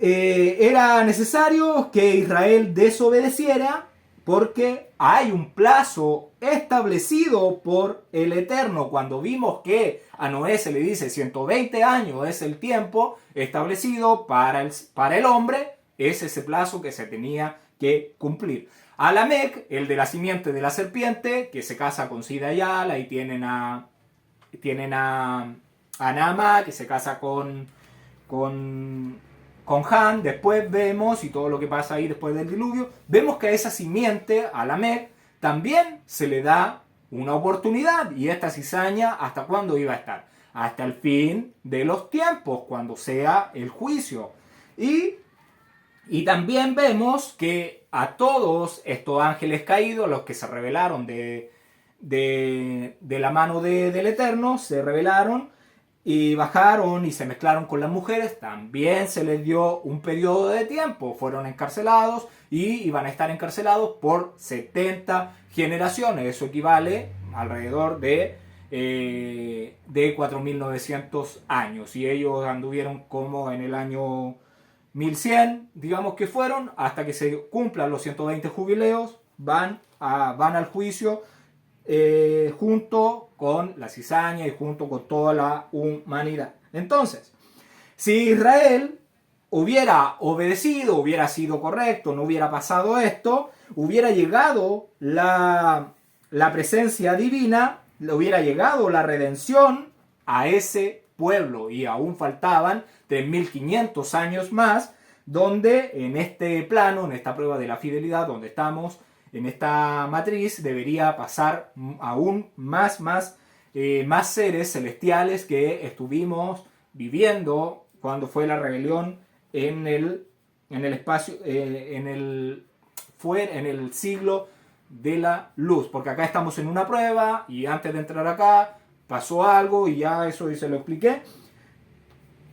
era necesario que Israel desobedeciera porque hay un plazo establecido por el Eterno. Cuando vimos que a Noé se le dice 120 años es el tiempo establecido para el hombre, es ese plazo que se tenía que cumplir. A Lamec, el de la simiente de la serpiente, que se casa con Sida y Ala, y tienen a Naamá, que se casa con Han. Después vemos, y todo lo que pasa ahí después del diluvio, vemos que a esa simiente, a Lamec, también se le da una oportunidad, y esta cizaña, ¿hasta cuándo iba a estar? Hasta el fin de los tiempos, cuando sea el juicio. Y también vemos que a todos estos ángeles caídos, los que se rebelaron de la mano del Eterno, se rebelaron, y bajaron y se mezclaron con las mujeres, también se les dio un periodo de tiempo. Fueron encarcelados y iban a estar encarcelados por 70 generaciones. Eso equivale alrededor de 4.900 años. Y ellos anduvieron como en el año 1100, digamos que fueron, hasta que se cumplan los 120 jubileos, van al juicio junto con la cizaña y junto con toda la humanidad. Entonces, si Israel hubiera obedecido, hubiera sido correcto, no hubiera pasado esto, hubiera llegado la presencia divina, le hubiera llegado la redención a ese pueblo, y aún faltaban 3.500 años más, donde en este plano, en esta prueba de la fidelidad, donde estamos, en esta matriz, debería pasar aún más seres celestiales que estuvimos viviendo cuando fue la rebelión en el espacio, en el siglo de la luz. Porque acá estamos en una prueba y antes de entrar acá pasó algo y ya eso se lo expliqué.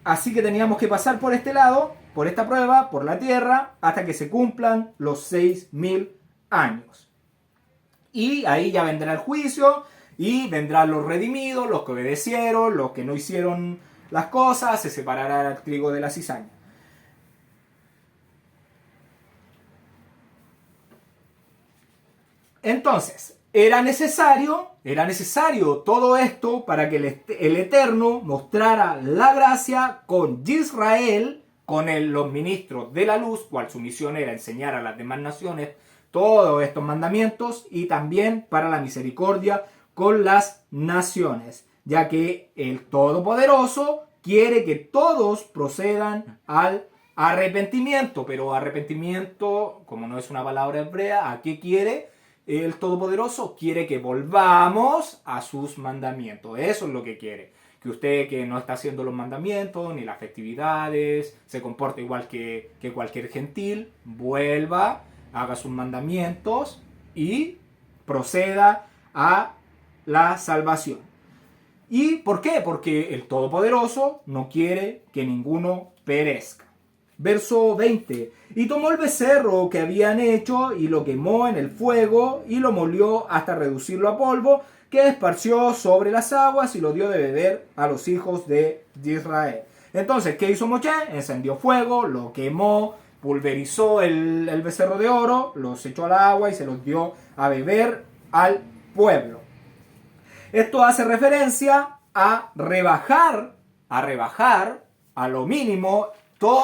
Así que teníamos que pasar por este lado, por esta prueba, por la tierra, hasta que se cumplan los 6.000 años. Y ahí ya vendrá el juicio y vendrán los redimidos, los que obedecieron, los que no hicieron las cosas, se separará el trigo de la cizaña. Entonces, era necesario todo esto para que el Eterno mostrara la gracia con Israel, con los ministros de la luz, cual su misión era enseñar a las demás naciones todos estos mandamientos, y también para la misericordia con las naciones, ya que el Todopoderoso quiere que todos procedan al arrepentimiento. Pero arrepentimiento, como no es una palabra hebrea, ¿a qué quiere? El Todopoderoso quiere que volvamos a sus mandamientos. Eso es lo que quiere. Que usted, que no está haciendo los mandamientos ni las festividades, se comporte igual que cualquier gentil, vuelva, haga sus mandamientos y proceda a la salvación. ¿Y por qué? Porque el Todopoderoso no quiere que ninguno perezca. Verso 20. Y tomó el becerro que habían hecho y lo quemó en el fuego y lo molió hasta reducirlo a polvo, que esparció sobre las aguas y lo dio de beber a los hijos de Israel. Entonces, ¿qué hizo Moshe? Encendió fuego, lo quemó, pulverizó el becerro de oro, los echó al agua y se los dio a beber al pueblo. Esto hace referencia a rebajar a lo mínimo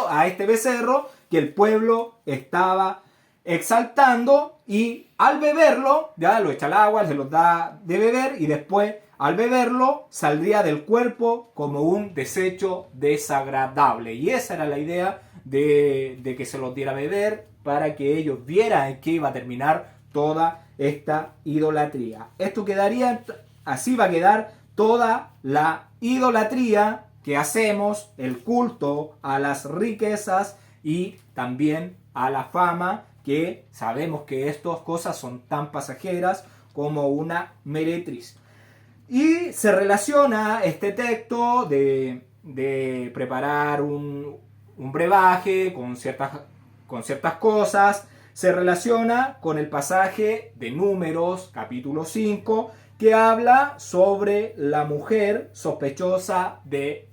a este becerro que el pueblo estaba exaltando, y al beberlo, ya lo echa al agua, se los da de beber, y después al beberlo saldría del cuerpo como un desecho desagradable. Y esa era la idea de que se los diera a beber, para que ellos vieran en qué iba a terminar toda esta idolatría. Esto quedaría, así va a quedar toda la idolatría que hacemos, el culto a las riquezas y también a la fama, que sabemos que estas cosas son tan pasajeras como una meretriz. Y se relaciona este texto de preparar un brebaje con ciertas cosas, se relaciona con el pasaje de Números, capítulo 5, que habla sobre la mujer sospechosa de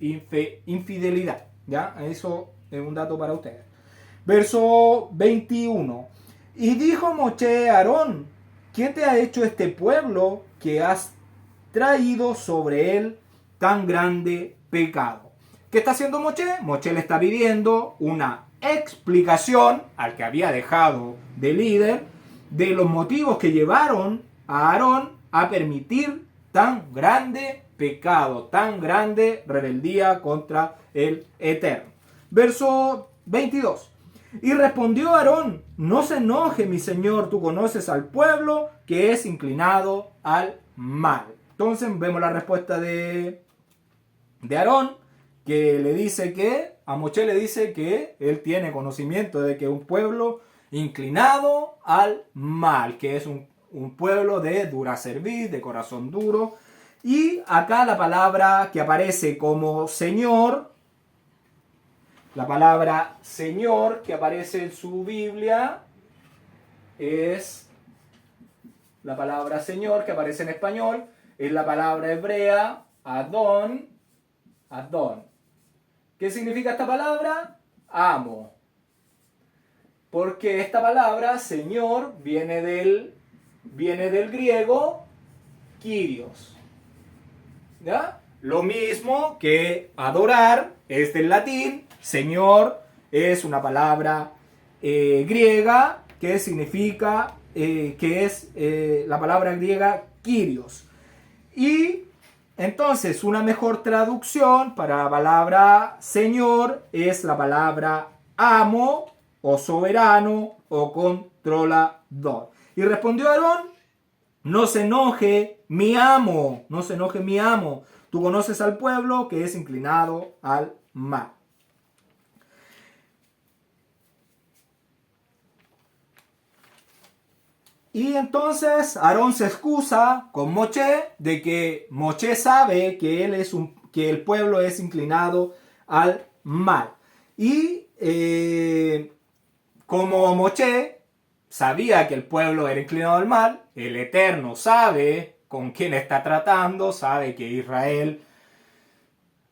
infidelidad. ¿Ya? Eso es un dato para ustedes. Verso 21. Y dijo Moshe a Aarón: ¿quién te ha hecho este pueblo que has traído sobre él tan grande pecado? ¿Qué está haciendo Moshe? Moshe le está pidiendo una explicación al que había dejado de líder de los motivos que llevaron a Aarón a permitir tan grande pecado, tan grande rebeldía contra el Eterno. Verso 22. Y respondió Aarón: no se enoje mi señor, tú conoces al pueblo que es inclinado al mal. Entonces vemos la respuesta de Aarón, que le dice que, a Moshe le dice que él tiene conocimiento de que un pueblo inclinado al mal, que es un pueblo de dura cerviz, de corazón duro, Y acá la palabra que aparece como Señor, la palabra Señor que aparece en su Biblia es la palabra Señor que aparece en español, es la palabra hebrea Adón. Adón. ¿Qué significa esta palabra? Amo. Porque esta palabra Señor viene del griego Kyrios. ¿Ya? Lo mismo que adorar es del latín, Señor es una palabra griega que significa, que es la palabra griega Kyrios. Y entonces una mejor traducción para la palabra Señor es la palabra amo o soberano o controlador. Y respondió Aarón: no se enoje mi amo, no se enoje mi amo. Tú conoces al pueblo que es inclinado al mal. Y entonces Aarón se excusa con Moshe de que Moshe sabe que que el pueblo es inclinado al mal. Y como Moshe sabía que el pueblo era inclinado al mal, el Eterno sabe con quién está tratando, sabe que Israel...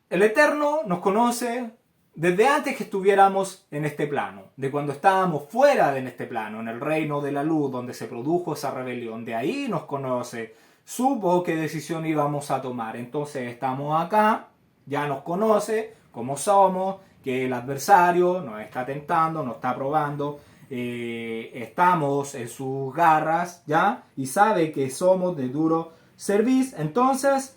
El Eterno nos conoce desde antes que estuviéramos en este plano, de cuando estábamos fuera de este plano, en el reino de la luz, donde se produjo esa rebelión. De ahí nos conoce, supo qué decisión íbamos a tomar. Entonces estamos acá, ya nos conoce cómo somos, que el adversario nos está tentando, nos está probando. Estamos en sus garras, ¿ya? Y sabe que somos de duro servicio. Entonces,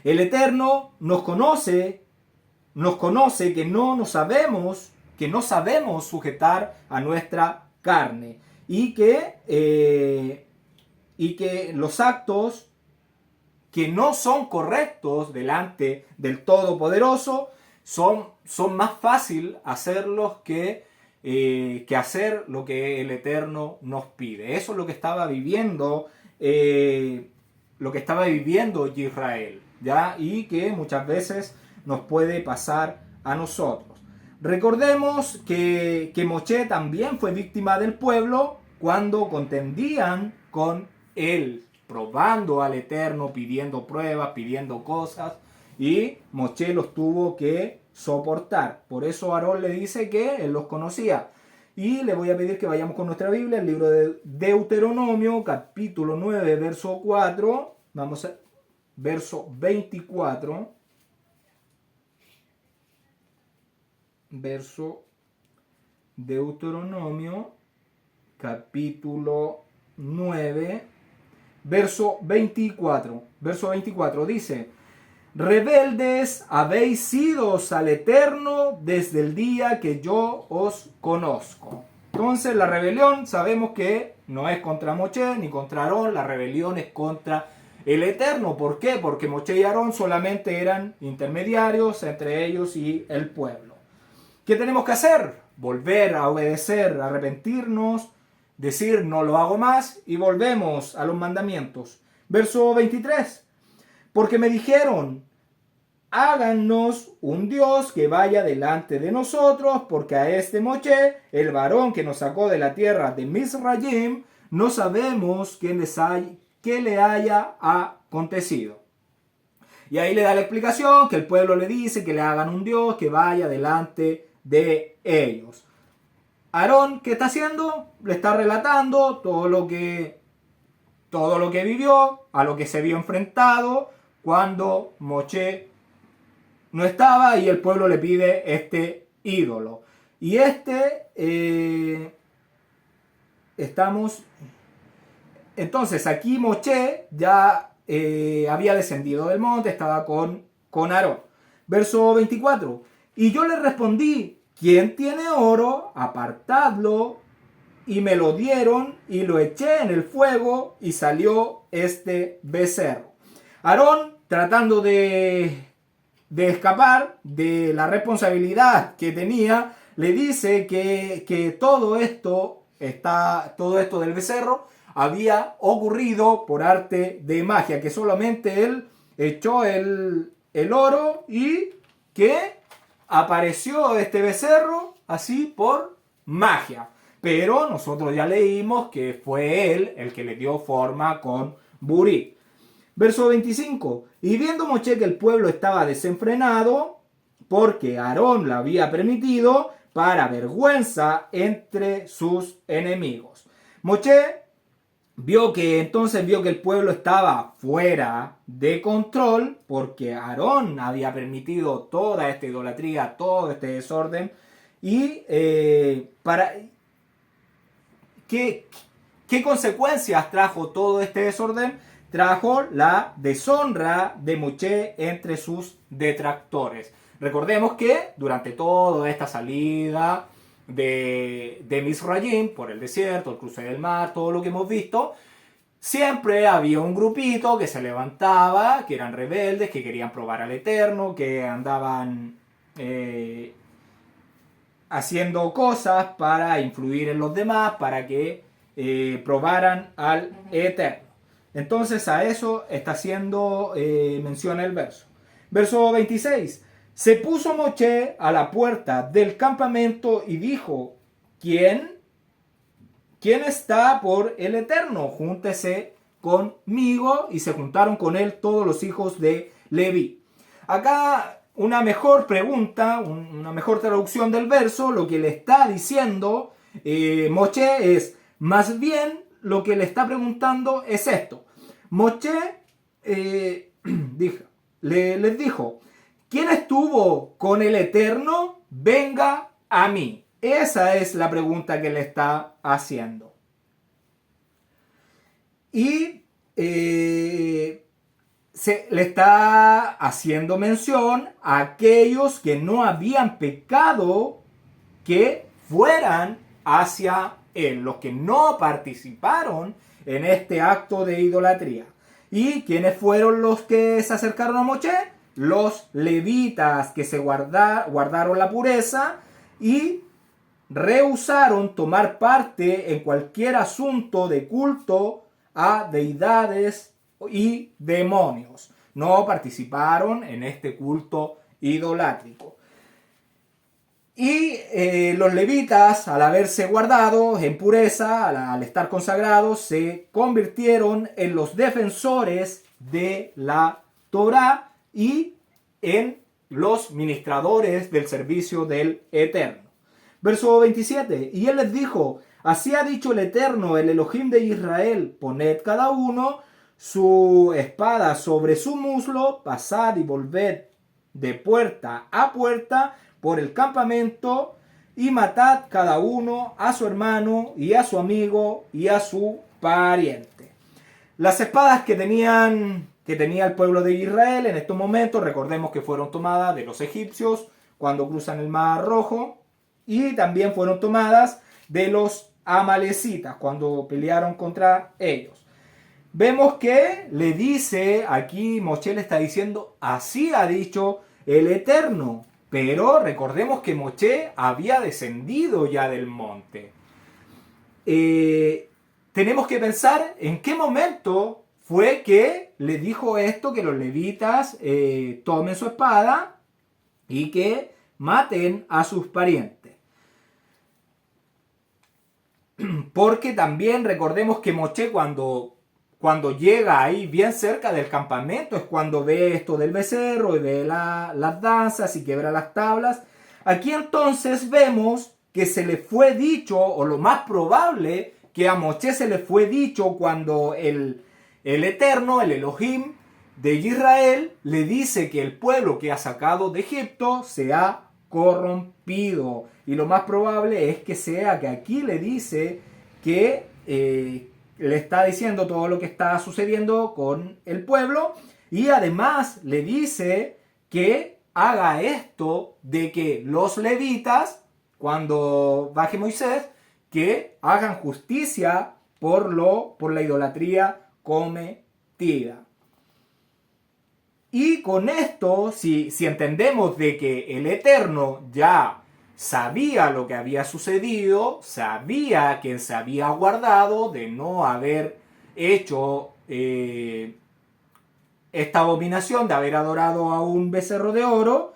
el Eterno nos conoce que no sabemos sujetar a nuestra carne y que los actos que no son correctos delante del Todopoderoso son más fácil hacerlos que hacer lo que el Eterno nos pide. Eso es lo que estaba viviendo Israel, ¿ya? Y que muchas veces nos puede pasar a nosotros. Recordemos que Moshe también fue víctima del pueblo cuando contendían con él, probando al Eterno, pidiendo pruebas, pidiendo cosas, y Moshe los tuvo que soportar. Por eso Aarón le dice que él los conocía. Y le voy a pedir que vayamos con nuestra Biblia, el libro de Deuteronomio, capítulo 9, verso 4. Vamos a verso 24. Verso Deuteronomio, capítulo 9, verso 24. Verso 24 dice: rebeldes habéis sido al Eterno desde el día que yo os conozco. Entonces la rebelión sabemos que no es contra Moshe ni contra Aarón, la rebelión es contra el Eterno. ¿Por qué? Porque Moshe y Aarón solamente eran intermediarios entre ellos y el pueblo. ¿Qué tenemos que hacer? Volver a obedecer, arrepentirnos, decir no lo hago más y volvemos a los mandamientos. Verso 23. Porque me dijeron: háganos un Dios que vaya delante de nosotros, porque a este Moshe, el varón que nos sacó de la tierra de Misraim, no sabemos qué le haya acontecido. Y ahí le da la explicación, que el pueblo le dice que le hagan un Dios que vaya delante de ellos. Aarón, ¿qué está haciendo? Le está relatando todo lo que vivió, a lo que se vio enfrentado cuando Moshe no estaba y el pueblo le pide este ídolo. Y estamos... Entonces aquí Moshe ya había descendido del monte, estaba con Aarón. Verso 24. Y yo le respondí: ¿quién tiene oro? Apartadlo. Y me lo dieron y lo eché en el fuego y salió este becerro. Aarón, tratando de escapar de la responsabilidad que tenía, le dice que todo esto del becerro había ocurrido por arte de magia, que solamente él echó el oro y que apareció este becerro así por magia. Pero nosotros ya leímos que fue él el que le dio forma con Burí. Verso 25. Y viendo Moshe que el pueblo estaba desenfrenado, porque Aarón lo había permitido, para vergüenza entre sus enemigos. Moshe vio que el pueblo estaba fuera de control, porque Aarón había permitido toda esta idolatría, todo este desorden, y ¿qué consecuencias trajo todo este desorden? Trajo la deshonra de Moshe entre sus detractores. Recordemos que durante toda esta salida de Misrayim por el desierto, el cruce del mar, todo lo que hemos visto, siempre había un grupito que se levantaba, que eran rebeldes, que querían probar al Eterno, que andaban haciendo cosas para influir en los demás, para que probaran al Eterno. Entonces a eso está haciendo mención el verso. Verso 26. Se puso Moshe a la puerta del campamento y dijo: ¿Quién está por el Eterno? Júntese conmigo. Y se juntaron con él todos los hijos de Leví. Acá una mejor pregunta, una mejor traducción del verso, lo que le está diciendo Moshe es, más bien lo que le está preguntando es esto. Moshe les dijo: ¿quién estuvo con el Eterno? Venga a mí. Esa es la pregunta que le está haciendo. Y le está haciendo mención a aquellos que no habían pecado, que fueran hacia él, los que no participaron en este acto de idolatría. ¿Y quiénes fueron los que se acercaron a Moshe? Los levitas, que se guardaron la pureza y rehusaron tomar parte en cualquier asunto de culto a deidades y demonios. No participaron en este culto idolátrico. Y los levitas, al haberse guardado en pureza, al estar consagrados, se convirtieron en los defensores de la Torá y en los ministradores del servicio del Eterno. Verso 27. Y él les dijo: así ha dicho el Eterno, el Elohim de Israel: poned cada uno su espada sobre su muslo, pasad y volved de puerta a puerta por el campamento, y matad cada uno a su hermano y a su amigo y a su pariente. Las espadas que tenía el pueblo de Israel en estos momentos, recordemos que fueron tomadas de los egipcios cuando cruzan el Mar Rojo, y también fueron tomadas de los amalecitas cuando pelearon contra ellos. Vemos que le dice aquí, Moshe le está diciendo: así ha dicho el Eterno. Pero recordemos que Moshe había descendido ya del monte. Tenemos que pensar en qué momento fue que le dijo esto, que los levitas tomen su espada y que maten a sus parientes. Porque también recordemos que Moshe cuando llega ahí bien cerca del campamento es cuando ve esto del becerro y ve las danzas y quiebra las tablas. Aquí entonces vemos que se le fue dicho, o lo más probable, que a Moshe se le fue dicho cuando el Eterno, el Elohim de Israel, le dice que el pueblo que ha sacado de Egipto se ha corrompido. Y lo más probable es que sea que aquí le dice que le está diciendo todo lo que está sucediendo con el pueblo, y además le dice que haga esto de que los levitas, cuando baje Moisés, que hagan justicia por la idolatría cometida. Y con esto, si entendemos de que el Eterno ya sabía lo que había sucedido, sabía que se había guardado de no haber hecho esta abominación, de haber adorado a un becerro de oro.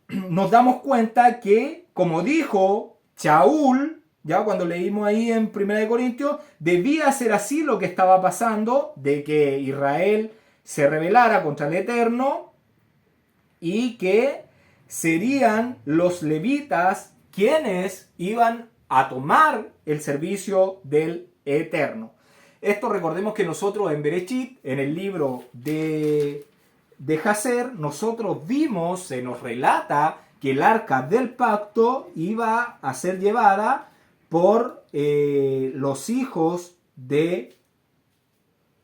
Nos damos cuenta que, como dijo Shaul, ya cuando leímos ahí en 1 Corintios, debía ser así lo que estaba pasando, de que Israel se rebelara contra el Eterno y que serían los levitas quienes iban a tomar el servicio del Eterno. Esto recordemos que nosotros en Bereshit, en el libro de Jazer, nosotros vimos, se nos relata que el arca del pacto iba a ser llevada por los hijos de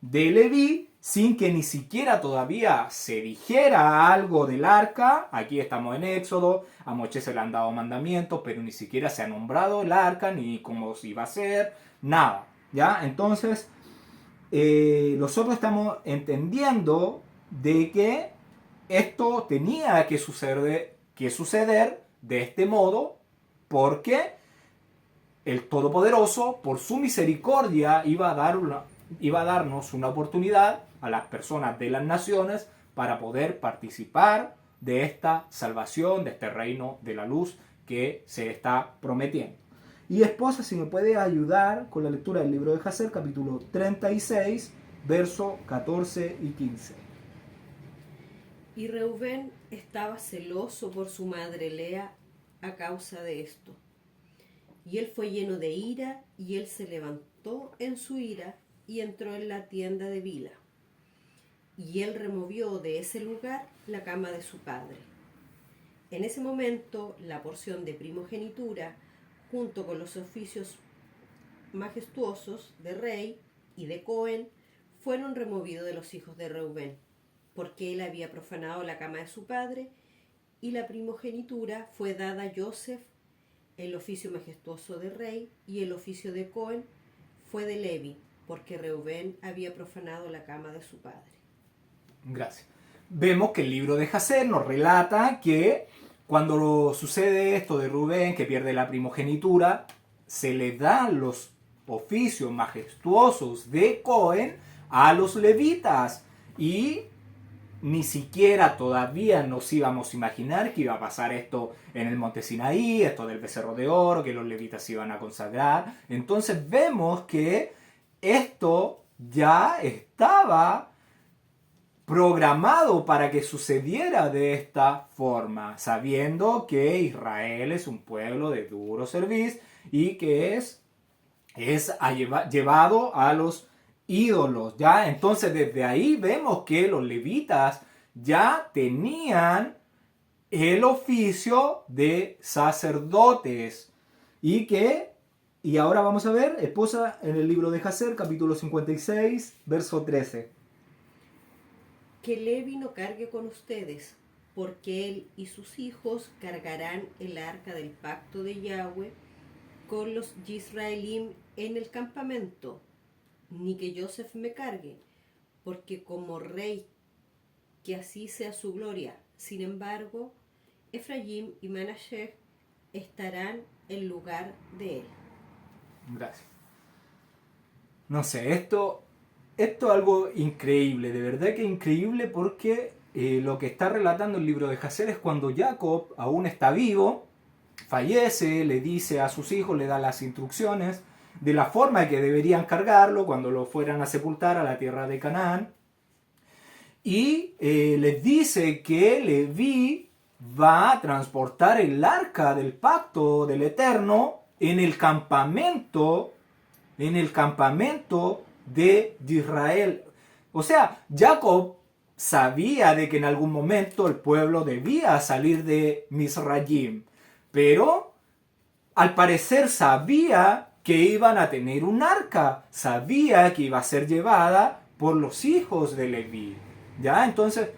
Leví, sin que ni siquiera todavía se dijera algo del arca. Aquí estamos en Éxodo, a Moisés se le han dado mandamientos, pero ni siquiera se ha nombrado el arca, ni cómo se iba a hacer, nada. ¿Ya? Entonces, nosotros estamos entendiendo de que esto tenía que suceder de este modo, porque el Todopoderoso, por su misericordia, iba a darnos una oportunidad a las personas de las naciones para poder participar de esta salvación, de este reino de la luz que se está prometiendo. Y esposa, si me puede ayudar con la lectura del libro de Jazer, capítulo 36, versos 14 y 15. Y Reubén estaba celoso por su madre Lea a causa de esto. Y él fue lleno de ira, y él se levantó en su ira y entró en la tienda de Bila. Y él removió de ese lugar la cama de su padre. En ese momento, la porción de primogenitura, junto con los oficios majestuosos de rey y de Cohen, fueron removidos de los hijos de Reubén, porque él había profanado la cama de su padre, y la primogenitura fue dada a Joseph, el oficio majestuoso de rey, y el oficio de Cohen fue de Levi, porque Reubén había profanado la cama de su padre. Gracias. Vemos que el libro de Jazer nos relata que cuando sucede esto de Rubén, que pierde la primogenitura, se le dan los oficios majestuosos de Cohen a los levitas. Y ni siquiera todavía nos íbamos a imaginar que iba a pasar esto en el monte Sinaí, esto del becerro de oro, que los levitas se iban a consagrar. Entonces vemos que esto ya estaba programado para que sucediera de esta forma, sabiendo que Israel es un pueblo de duro servicio y que es llevado a los ídolos, ¿ya? Entonces desde ahí vemos que los levitas ya tenían el oficio de sacerdotes y ahora vamos a ver, esposa, en el libro de Jazer, capítulo 56, verso 13. Que Levi no cargue con ustedes, porque él y sus hijos cargarán el arca del pacto de Yahweh con los Yisraelim en el campamento, ni que Joseph me cargue, porque como rey, que así sea su gloria. Sin embargo, Efraín y Manasés estarán en lugar de él. Gracias. No sé, esto es algo increíble, de verdad que increíble, porque lo que está relatando el libro de Jazer es cuando Jacob aún está vivo, fallece, le dice a sus hijos, le da las instrucciones de la forma en que deberían cargarlo cuando lo fueran a sepultar a la tierra de Canaán. Y les dice que Leví va a transportar el arca del pacto del Eterno en el campamento de Israel. O sea, Jacob sabía de que en algún momento el pueblo debía salir de Misraim, pero al parecer sabía que iban a tener un arca, sabía que iba a ser llevada por los hijos de Leví. ¿Ya? Entonces,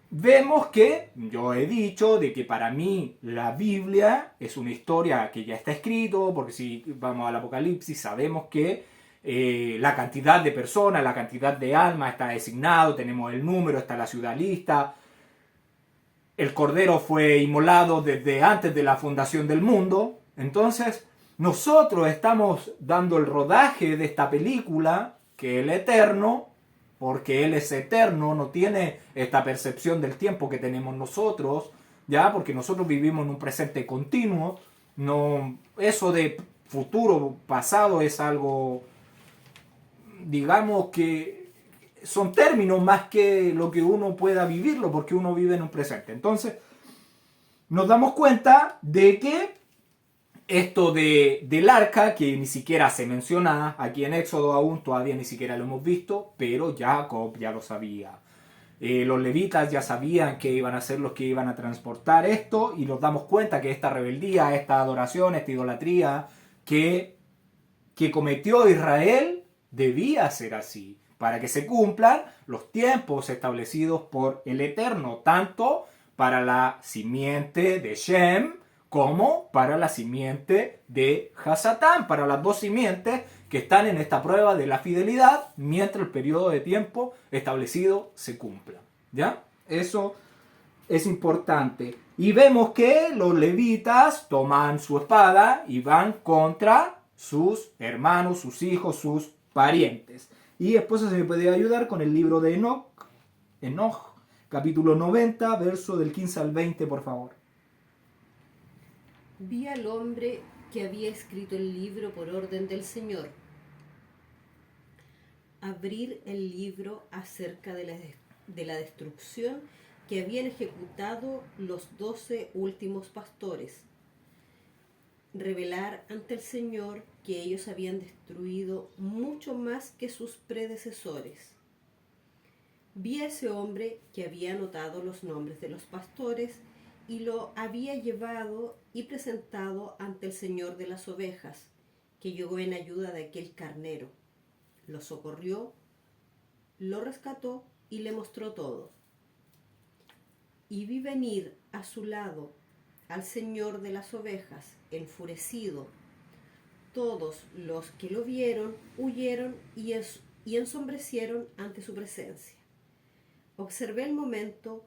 vemos que, yo he dicho de que para mí la Biblia es una historia que ya está escrito, porque si vamos al Apocalipsis sabemos que la cantidad de personas, la cantidad de almas está designado, tenemos el número, está la ciudad lista. el Cordero fue inmolado desde antes de la fundación del mundo. Entonces, nosotros estamos dando el rodaje de esta película, que el Eterno, porque Él es eterno, no tiene esta percepción del tiempo que tenemos nosotros, ya, porque nosotros vivimos en un presente continuo. No, eso de futuro, pasado es algo, digamos que son términos más que lo que uno pueda vivirlo, porque uno vive en un presente. Entonces, nos damos cuenta de que esto del arca, que ni siquiera se menciona aquí en Éxodo aún, todavía ni siquiera lo hemos visto, pero Jacob ya lo sabía. Los levitas ya sabían que iban a ser los que iban a transportar esto, y nos damos cuenta que esta rebeldía, esta adoración, esta idolatría que cometió Israel debía ser así, para que se cumplan los tiempos establecidos por el Eterno, tanto para la simiente de Shem como para la simiente de Hasatán, para las dos simientes que están en esta prueba de la fidelidad mientras el periodo de tiempo establecido se cumpla. ¿Ya? Eso es importante. Y vemos que los levitas toman su espada y van contra sus hermanos, sus hijos, sus parientes. Y después se me puede ayudar con el libro de Enoch, capítulo 90, verso del 15 al 20, por favor. Vi al hombre que había escrito el libro por orden del Señor abrir el libro acerca de la destrucción que habían ejecutado los 12 últimos pastores, revelar ante el Señor que ellos habían destruido mucho más que sus predecesores. Vi a ese hombre que había anotado los nombres de los pastores y lo había llevado y presentado ante el Señor de las ovejas, que llegó en ayuda de aquel carnero. Lo socorrió, lo rescató y le mostró todo. Y vi venir a su lado al Señor de las ovejas, enfurecido. Todos los que lo vieron huyeron y ensombrecieron ante su presencia. Observé el momento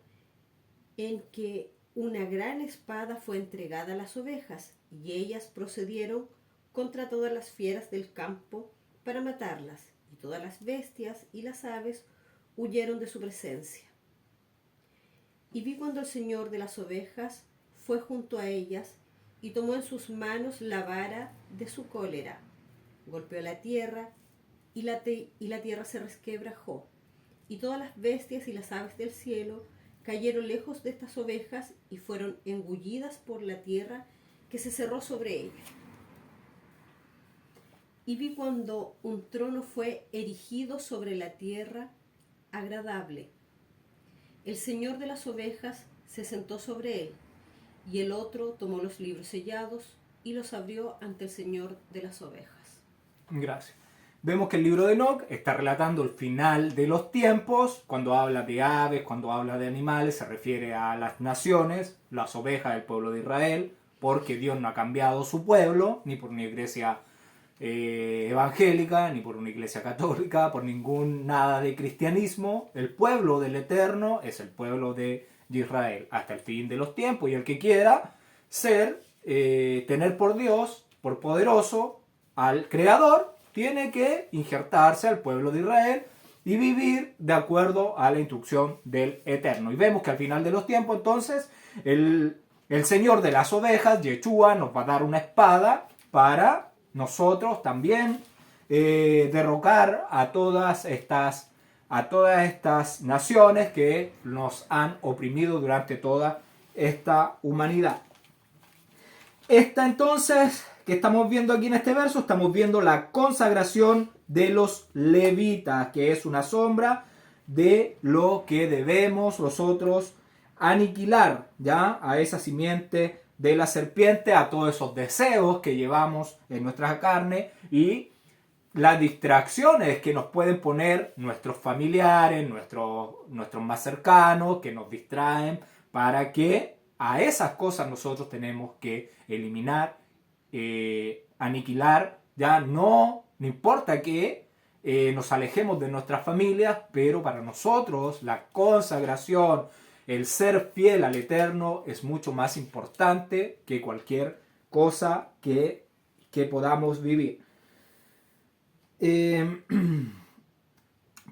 en que una gran espada fue entregada a las ovejas, y ellas procedieron contra todas las fieras del campo para matarlas, y todas las bestias y las aves huyeron de su presencia. Y vi cuando el Señor de las ovejas fue junto a ellas, y tomó en sus manos la vara de su cólera, golpeó la tierra, y la tierra se resquebrajó, y todas las bestias y las aves del cielo cayeron lejos de estas ovejas y fueron engullidas por la tierra que se cerró sobre ellas. Y vi cuando un trono fue erigido sobre la tierra agradable. El Señor de las ovejas se sentó sobre él, y el otro tomó los libros sellados y los abrió ante el Señor de las ovejas. Gracias. Vemos que el libro de Enoch está relatando el final de los tiempos. Cuando habla de aves, cuando habla de animales, se refiere a las naciones, las ovejas del pueblo de Israel, porque Dios no ha cambiado su pueblo, ni por una iglesia evangélica, ni por una iglesia católica, por ningún nada de cristianismo. El pueblo del Eterno es el pueblo de Israel hasta el fin de los tiempos, y el que quiera tener por Dios, por poderoso, al Creador, tiene que injertarse al pueblo de Israel y vivir de acuerdo a la instrucción del Eterno. Y vemos que al final de los tiempos, entonces, el Señor de las ovejas, Yeshua, nos va a dar una espada para nosotros también derrocar a todas estas naciones que nos han oprimido durante toda esta humanidad. Esta entonces, que estamos viendo aquí en este verso, estamos viendo la consagración de los levitas, que es una sombra de lo que debemos nosotros aniquilar, ya, a esa simiente de la serpiente, a todos esos deseos que llevamos en nuestra carne y las distracciones que nos pueden poner nuestros familiares, nuestros más cercanos, que nos distraen, para que a esas cosas nosotros tenemos que eliminar, aniquilar. Ya no importa que nos alejemos de nuestras familias, pero para nosotros la consagración, el ser fiel al Eterno es mucho más importante que cualquier cosa que podamos vivir.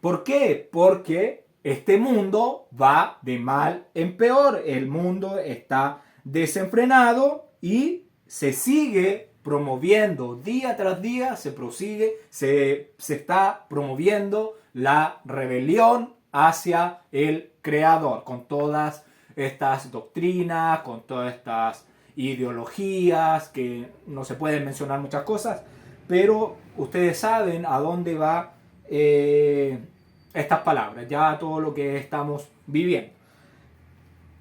¿Por qué? Porque este mundo va de mal en peor. El mundo está desenfrenado y se sigue promoviendo día tras día, se está promoviendo la rebelión hacia el Creador, con todas estas doctrinas, con todas estas ideologías, que no se pueden mencionar muchas cosas, pero ustedes saben a dónde va estas palabras, ya todo lo que estamos viviendo.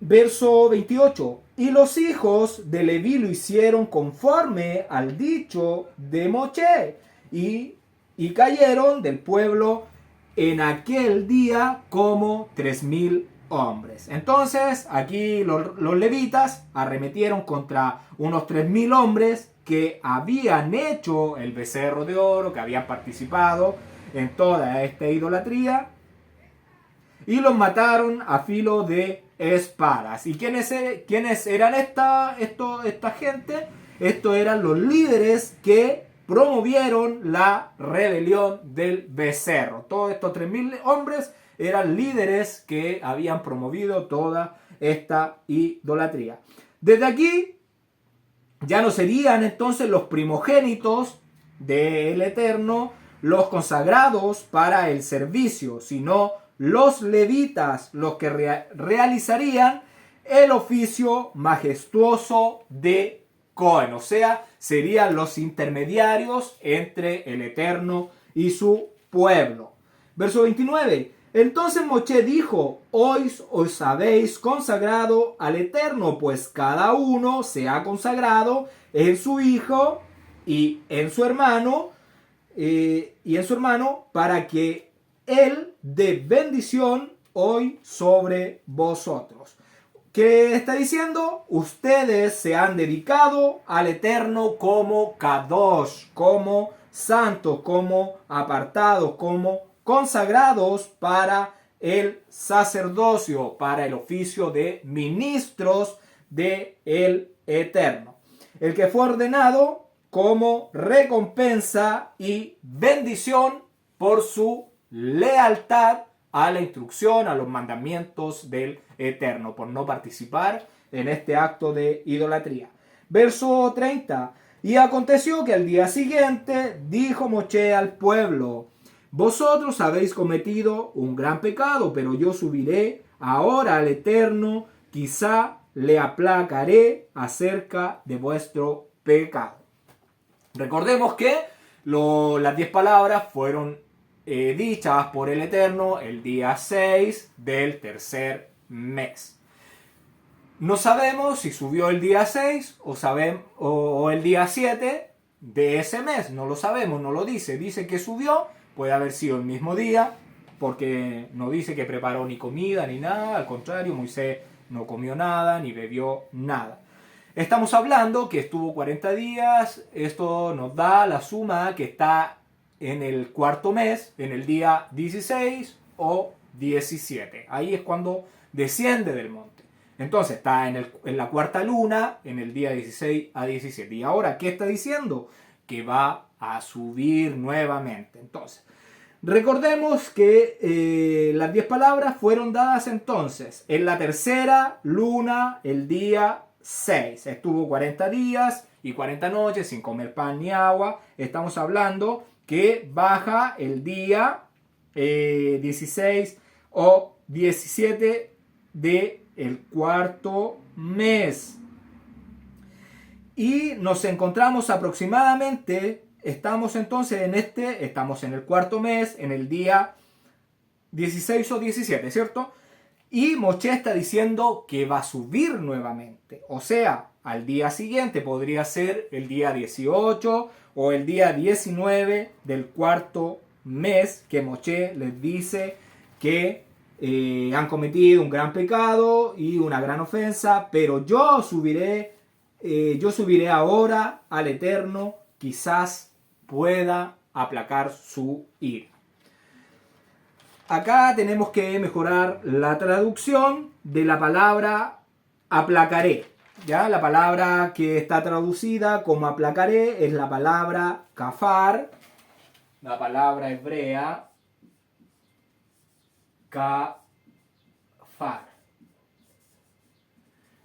Verso 28. Y los hijos de Leví lo hicieron conforme al dicho de Moche, y cayeron del pueblo en aquel día como 3,000 hombres. Entonces aquí los levitas arremetieron contra unos 3,000 hombres que habían hecho el becerro de oro, que habían participado en toda esta idolatría, y los mataron a filo de espadas. ¿Y quiénes eran esta gente? Estos eran los líderes que promovieron la rebelión del becerro. Todos estos 3,000 hombres eran líderes que habían promovido toda esta idolatría. Desde aquí ya no serían entonces los primogénitos del Eterno, los consagrados para el servicio, sino los levitas, los que realizarían el oficio majestuoso de Cohen, o sea, serían los intermediarios entre el Eterno y su pueblo. Verso 29. Entonces Moche dijo: hoy os habéis consagrado al Eterno, pues cada uno se ha consagrado en su hijo y en su hermano, para que él dé bendición hoy sobre vosotros. ¿Qué está diciendo? Ustedes se han dedicado al Eterno como Kadosh, como santos, como apartados, como consagrados para el sacerdocio, para el oficio de ministros del Eterno. El que fue ordenado como recompensa y bendición por su lealtad a la instrucción, a los mandamientos del Eterno, por no participar en este acto de idolatría. Verso 30. Y aconteció que al día siguiente dijo Moche al pueblo: vosotros habéis cometido un gran pecado, pero yo subiré ahora al Eterno, quizá le aplacaré acerca de vuestro pecado. Recordemos que las 10 palabras fueron dichas por el Eterno el día 6 del tercer mes. No sabemos si subió el día 6 o el día 7 de ese mes. No lo sabemos, no lo dice. Dice que subió, puede haber sido el mismo día, porque no dice que preparó ni comida ni nada. Al contrario, Moisés no comió nada ni bebió nada. Estamos hablando que estuvo 40 días. Esto nos da la suma que está en el cuarto mes, en el día 16 o 17. Ahí es cuando desciende del monte. Entonces está en la cuarta luna, en el día 16 a 17. Y ahora, ¿qué está diciendo? Que va a subir nuevamente. Entonces, recordemos que las 10 palabras fueron dadas entonces en la tercera luna, el día 6. Estuvo 40 días y 40 noches sin comer pan ni agua. Estamos hablando que baja el día 16 o 17 del cuarto mes. Y nos encontramos aproximadamente, estamos en el cuarto mes, en el día 16 o 17, ¿cierto? Y Moche está diciendo que va a subir nuevamente. O sea, al día siguiente podría ser el día 18 o el día 19 del cuarto mes, que Moche les dice que han cometido un gran pecado y una gran ofensa, pero yo subiré ahora al Eterno, quizás pueda aplacar su ira. acá tenemos que mejorar la traducción de la palabra aplacaré. ¿Ya? La palabra que está traducida como aplacaré es la palabra kafar, la palabra hebrea kafar.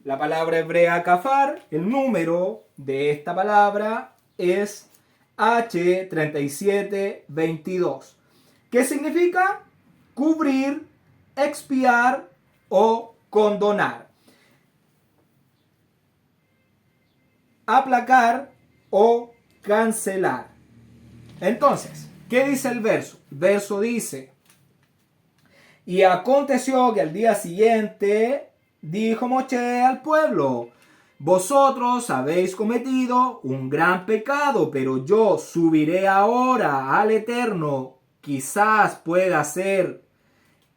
La palabra hebrea kafar, el número de esta palabra es H3722. ¿Qué significa? Cubrir, expiar o condonar. Aplacar o cancelar. Entonces, ¿qué dice el verso? El verso dice: y aconteció que al día siguiente dijo Moshe al pueblo: vosotros habéis cometido un gran pecado, pero yo subiré ahora al Eterno, quizás pueda hacer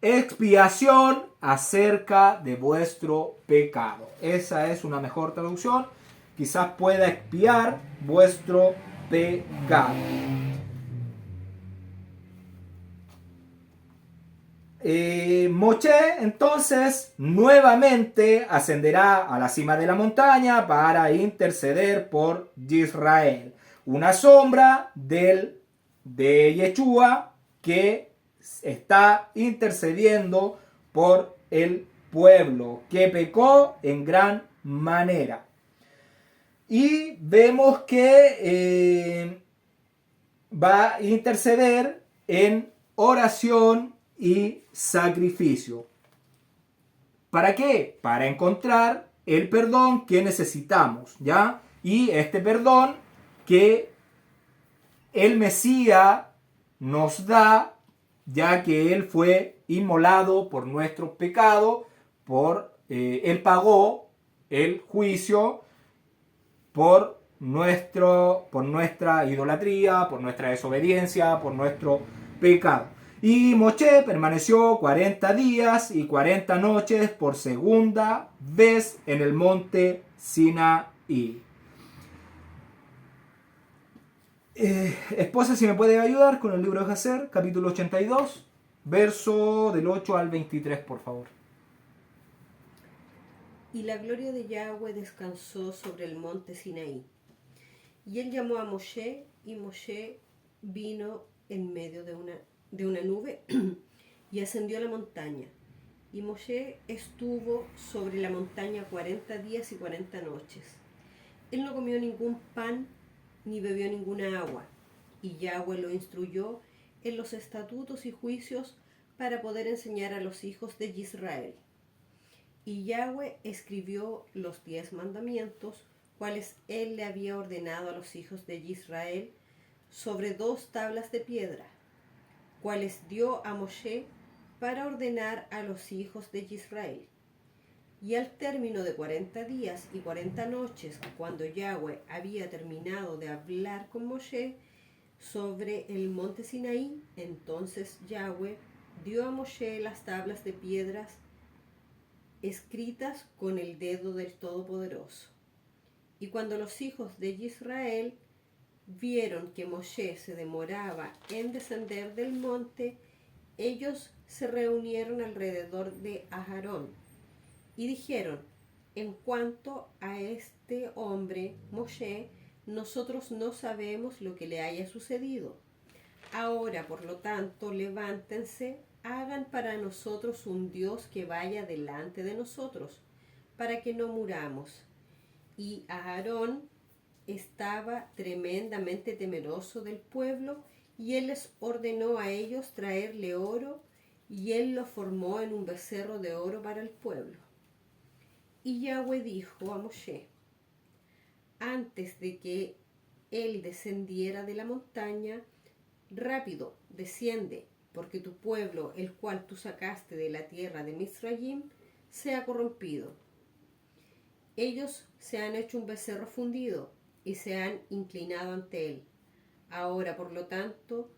expiación acerca de vuestro pecado. Esa es una mejor traducción. Quizás pueda expiar vuestro pecado. Moshe entonces nuevamente ascenderá a la cima de la montaña para interceder por Israel. Una sombra de Yeshua que está intercediendo por el pueblo que pecó en gran manera. Y vemos que va a interceder en oración y sacrificio. ¿Para qué? Para encontrar el perdón que necesitamos, ¿ya? Y este perdón que el Mesías nos da, ya que Él fue inmolado por nuestros pecados, Él pagó el juicio por nuestra idolatría, por nuestra desobediencia, por nuestro pecado. Y Moshe permaneció 40 días y 40 noches por segunda vez en el monte Sinaí. Esposa, si me puede ayudar con el libro de Jacer, capítulo 82, verso del 8 al 23, por favor. Y la gloria de Yahweh descansó sobre el monte Sinaí. Y él llamó a Moshe, y Moshe vino en medio de una nube y ascendió a la montaña. Y Moshe estuvo sobre la montaña 40 días y 40 noches. Él no comió ningún pan ni bebió ninguna agua. Y Yahweh lo instruyó en los estatutos y juicios para poder enseñar a los hijos de Israel. Y Yahweh escribió los 10 mandamientos, cuales él le había ordenado a los hijos de Israel, sobre 2 tablas de piedra, cuales dio a Moshe para ordenar a los hijos de Israel. Y al término de 40 días y 40 noches, cuando Yahweh había terminado de hablar con Moshe sobre el monte Sinaí, entonces Yahweh dio a Moshe las tablas de piedras escritas con el dedo del Todopoderoso. Y cuando los hijos de Israel vieron que Moshe se demoraba en descender del monte, ellos se reunieron alrededor de Aarón y dijeron: en cuanto a este hombre, Moshe, nosotros no sabemos lo que le haya sucedido. Ahora, por lo tanto, levántense, hagan para nosotros un Dios que vaya delante de nosotros, para que no muramos. Y Aarón estaba tremendamente temeroso del pueblo, y él les ordenó a ellos traerle oro, y él lo formó en un becerro de oro para el pueblo. Y Yahweh dijo a Moshe: antes de que él descendiera de la montaña, rápido, desciende, porque tu pueblo, el cual tú sacaste de la tierra de Misraim, se ha corrompido. Ellos se han hecho un becerro fundido y se han inclinado ante él. Ahora, por lo tanto,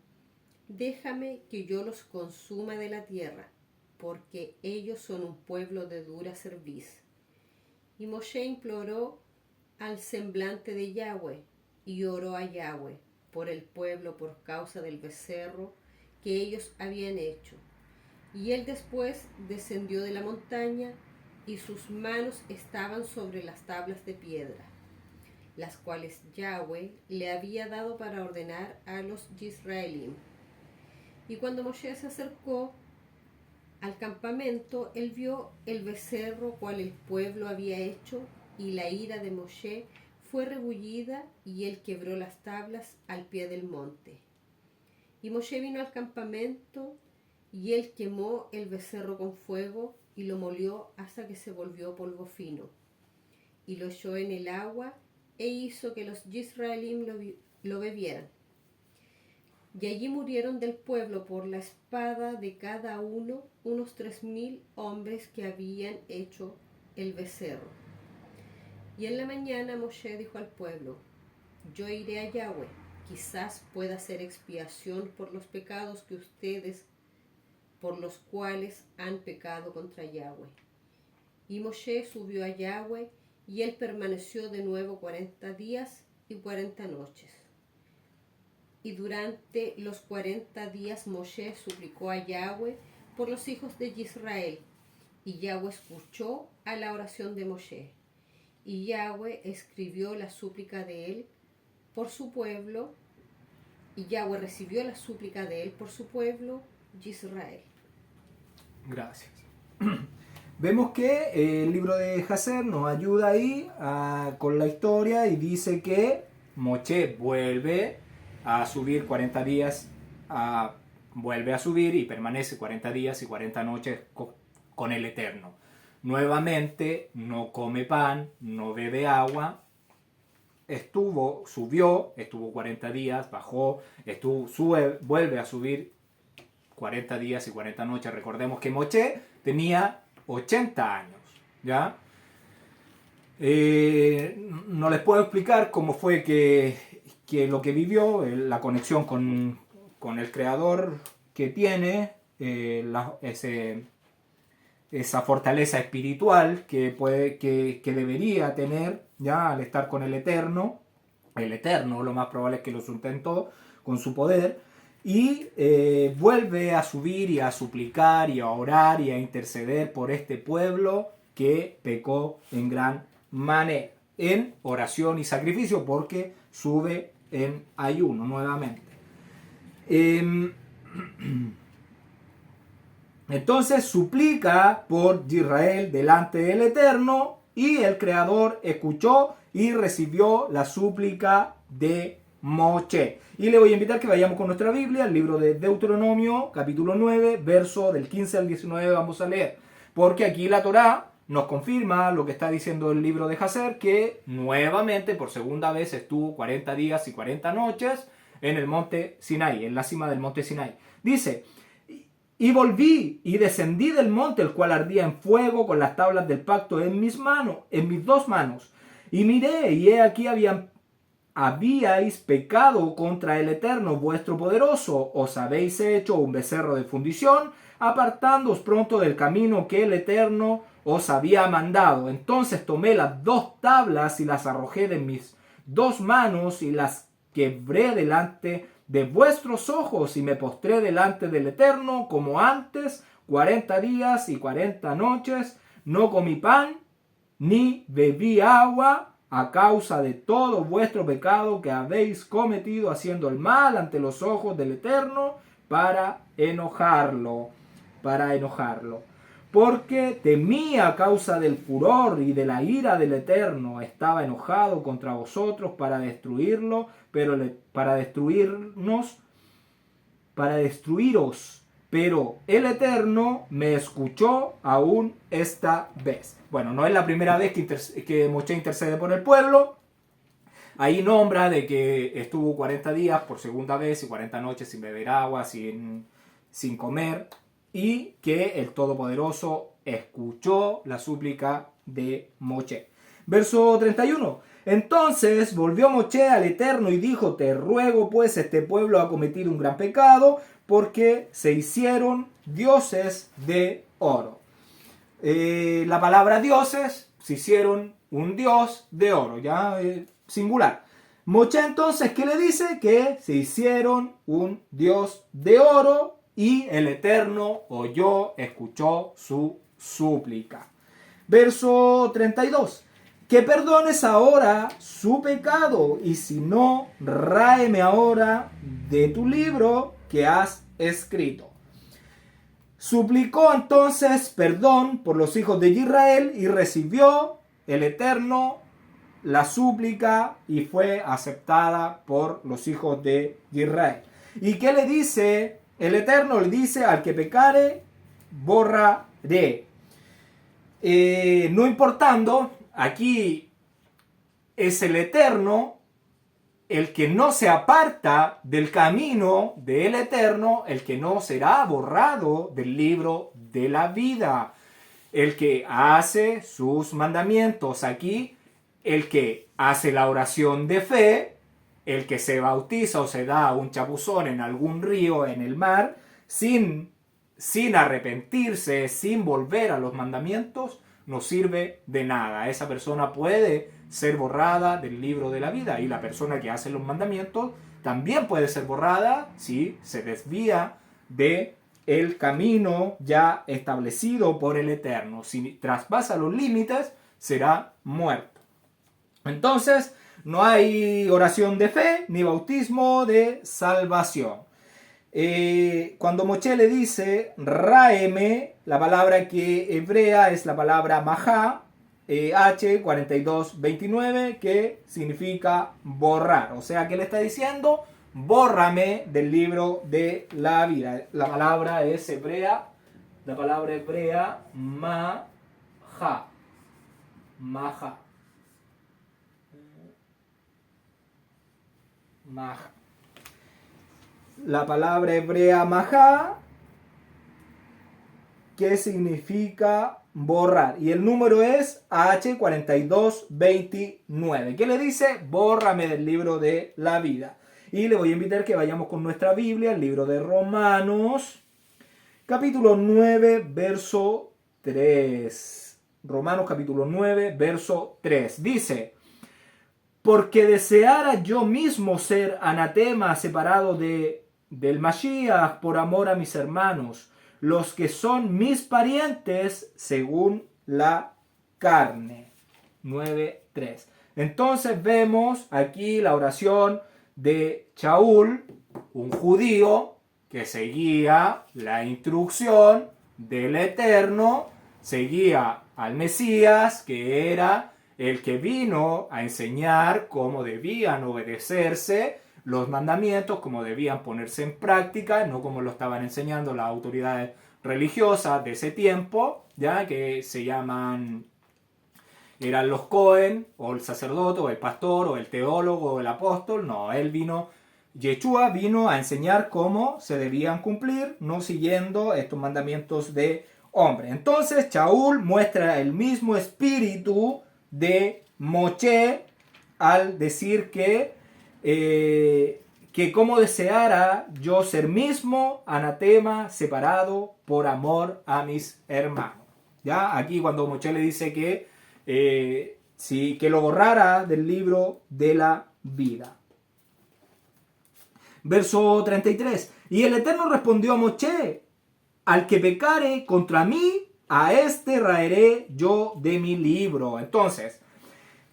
déjame que yo los consuma de la tierra, porque ellos son un pueblo de dura cerviz. Y Moshe imploró al semblante de Yahweh y oró a Yahweh por el pueblo por causa del becerro que ellos habían hecho. Y él después descendió de la montaña, y sus manos estaban sobre las tablas de piedra, las cuales Yahweh le había dado para ordenar a los Yisraelim. Y cuando Moshe se acercó al campamento, él vio el becerro cual el pueblo había hecho, y la ira de Moshe fue rebullida, y él quebró las tablas al pie del monte. Y Moshe vino al campamento, y él quemó el becerro con fuego, y lo molió hasta que se volvió polvo fino. Y lo echó en el agua, e hizo que los Yisraelim lo bebieran. Y allí murieron del pueblo por la espada de cada uno unos 3,000 hombres que habían hecho el becerro. Y en la mañana Moshe dijo al pueblo: yo iré a Yahweh, quizás pueda hacer expiación por los pecados que ustedes, por los cuales han pecado contra Yahweh. Y Moshe subió a Yahweh, y él permaneció de nuevo 40 días y 40 noches. Y durante los 40 días Moshe suplicó a Yahweh por los hijos de Israel, y Yahweh escuchó a la oración de Moshe. Y Yahweh escribió la súplica de él por su pueblo, y Yahweh recibió la súplica de él por su pueblo, Israel. Gracias. Vemos que el libro de Jacer nos ayuda ahí con la historia y dice que Moshe vuelve a subir 40 días, vuelve a subir y permanece 40 días y 40 noches con el Eterno. Nuevamente no come pan, no bebe agua, subió, estuvo 40 días, bajó, vuelve a subir 40 días y 40 noches. Recordemos que Moshe tenía 80 años, ¿ya? No les puedo explicar cómo fue que lo que vivió, la conexión con el Creador que tiene, esa fortaleza espiritual que debería tener, ya, al estar con el Eterno. El Eterno lo más probable es que lo sustentó con su poder, y vuelve a subir y a suplicar y a orar y a interceder por este pueblo que pecó en gran manera, en oración y sacrificio, porque sube en ayuno nuevamente. Entonces suplica por Israel delante del Eterno, y el Creador escuchó y recibió la súplica de Moshe. Y le voy a invitar que vayamos con nuestra Biblia, el libro de Deuteronomio, capítulo 9, verso del 15 al 19 vamos a leer. Porque aquí la Torá nos confirma lo que está diciendo el libro de Jacer, que nuevamente, por segunda vez, estuvo 40 días y 40 noches en el monte Sinai, en la cima del monte Sinai. Dice: y volví y descendí del monte, el cual ardía en fuego, con las tablas del pacto en mis dos manos. Y miré, y he aquí habíais pecado contra el Eterno vuestro poderoso, os habéis hecho un becerro de fundición, apartándoos pronto del camino que el Eterno os había mandado. Entonces tomé las 2 tablas y las arrojé de mis 2 manos y las quebré delante de vuestros ojos, y me postré delante del Eterno como antes 40 días y 40 noches. No comí pan ni bebí agua, a causa de todo vuestro pecado que habéis cometido haciendo el mal ante los ojos del Eterno, para enojarlo. Porque temía a causa del furor y de la ira del Eterno. Estaba enojado contra vosotros para destruiros, pero el Eterno me escuchó aún esta vez. Bueno, no es la primera vez que Moshe intercede por el pueblo. Ahí nombra de que estuvo 40 días por segunda vez y 40 noches sin beber agua, sin comer, y que el Todopoderoso escuchó la súplica de Moshe. Verso 31. Entonces volvió Moshe al Eterno y dijo: te ruego pues, este pueblo ha cometido un gran pecado, porque se hicieron dioses de oro. La palabra dioses, se hicieron un dios de oro, ya singular. Moshe entonces, ¿qué le dice? Que se hicieron un dios de oro, y el Eterno oyó, escuchó su súplica. Verso 32. Que perdones ahora su pecado, y si no, ráeme ahora de tu libro que has escrito. Suplicó entonces perdón por los hijos de Israel y recibió el Eterno la súplica y fue aceptada por los hijos de Israel. ¿Y qué le dice el Eterno? Le dice: al que pecare, borraré. No importando, aquí es el Eterno el que no se aparta del camino del Eterno, el que no será borrado del libro de la vida, el que hace sus mandamientos. Aquí, el que hace la oración de fe, el que se bautiza o se da un chapuzón en algún río, en el mar, sin arrepentirse, sin volver a los mandamientos, no sirve de nada. Esa persona puede ser borrada del libro de la vida, y la persona que hace los mandamientos también puede ser borrada si se desvía de el camino ya establecido por el Eterno. Si traspasa los límites, será muerto. Entonces, no hay oración de fe ni bautismo de salvación. Cuando Moshe le dice ráeme, la palabra que hebrea es la palabra mahá, H4229, que significa borrar. O sea, que le está diciendo: bórrame del libro de la vida. La palabra es hebrea, la palabra hebrea mahá. Mahá. Mahá. La palabra hebrea mahá, que significa borrar. Y el número es H4229. ¿Qué le dice? Bórrame del libro de la vida. Y le voy a invitar que vayamos con nuestra Biblia, el libro de Romanos, capítulo 9, verso 3. Romanos capítulo 9, verso 3. Dice: porque deseara yo mismo ser anatema, separado del Mashiach, por amor a mis hermanos, los que son mis parientes según la carne. 9:3. Entonces vemos aquí la oración de Shaul, un judío que seguía la instrucción del Eterno, seguía al Mesías, que era el que vino a enseñar cómo debían obedecerse los mandamientos, cómo debían ponerse en práctica, no como lo estaban enseñando las autoridades religiosas de ese tiempo, ya que se llaman, eran los Cohen, o el sacerdote, o el pastor, o el teólogo, o el apóstol. No, Yeshua vino a enseñar cómo se debían cumplir, no siguiendo estos mandamientos de hombre. Entonces Shaul muestra el mismo espíritu de Moshe al decir que como deseara yo ser mismo anatema, separado por amor a mis hermanos. Ya aquí cuando Moshe le dice que lo borrara del libro de la vida. Verso 33. Y el Eterno respondió a Moshe: al que pecare contra mí, a este raeré yo de mi libro. Entonces,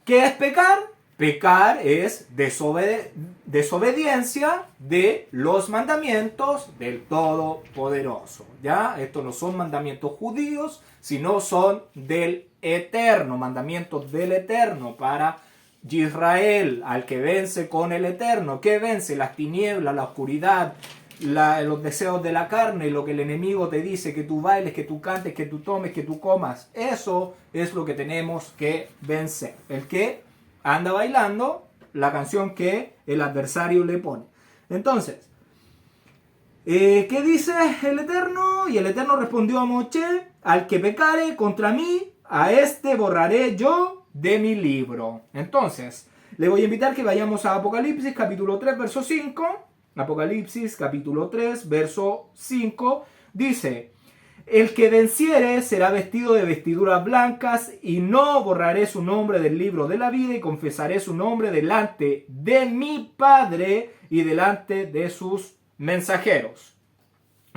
¿qué es pecar? Pecar es desobediencia de los mandamientos del Todopoderoso. ¿Ya? Estos no son mandamientos judíos, sino son del Eterno, mandamientos del Eterno para Israel, al que vence con el Eterno. ¿Qué vence? Las tinieblas, la oscuridad, los deseos de la carne, lo que el enemigo te dice, que tú bailes, que tú cantes, que tú tomes, que tú comas. Eso es lo que tenemos que vencer. El que anda bailando la canción que el adversario le pone. Entonces, ¿qué dice el Eterno? Y el Eterno respondió a Moshe: al que pecare contra mí, a este borraré yo de mi libro. Entonces, le voy a invitar que vayamos a Apocalipsis capítulo 3, verso 5. Apocalipsis capítulo 3, verso 5, dice: el que venciere será vestido de vestiduras blancas, y no borraré su nombre del libro de la vida, y confesaré su nombre delante de mi Padre y delante de sus mensajeros.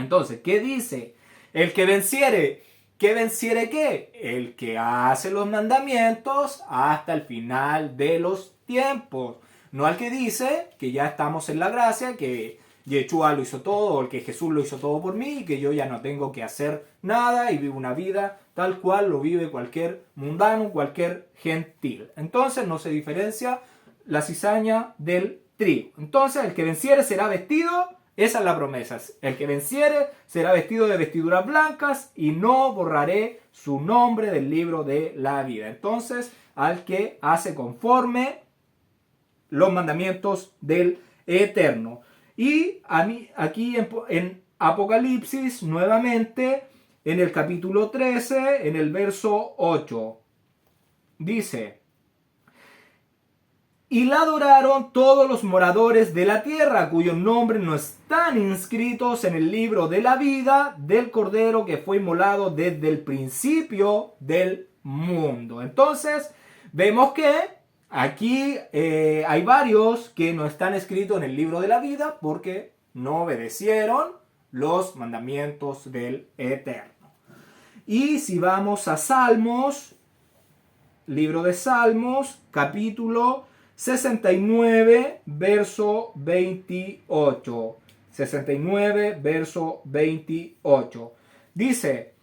Entonces, ¿qué dice? El que venciere. ¿Qué venciere qué? El que hace los mandamientos hasta el final de los tiempos. No al que dice que ya estamos en la gracia, que Yeshua lo hizo todo, o el que Jesús lo hizo todo por mí, y que yo ya no tengo que hacer nada y vivo una vida tal cual lo vive cualquier mundano, cualquier gentil. Entonces no se diferencia la cizaña del trigo. Entonces el que venciere será vestido, esa es la promesa, el que venciere será vestido de vestiduras blancas y no borraré su nombre del libro de la vida. Entonces al que hace conforme los mandamientos del Eterno. Y a mí, aquí en Apocalipsis, nuevamente, en el capítulo 13, en el verso 8, dice: y la adoraron todos los moradores de la tierra, cuyos nombres no están inscritos en el libro de la vida del Cordero que fue inmolado desde el principio del mundo. Entonces, vemos que aquí hay varios que no están escritos en el libro de la vida porque no obedecieron los mandamientos del Eterno. Y si vamos a Salmos, libro de Salmos, capítulo 69, verso 28. 69, verso 28. Dice: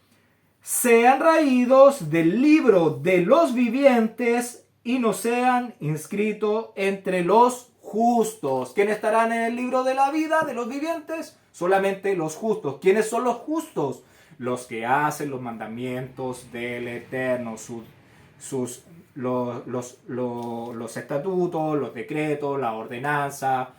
sean raídos del libro de los vivientes y no sean inscritos entre los justos. ¿Quiénes estarán en el libro de la vida de los vivientes? Solamente los justos. ¿Quiénes son los justos? Los que hacen los mandamientos del Eterno, los estatutos, los decretos, la ordenanza,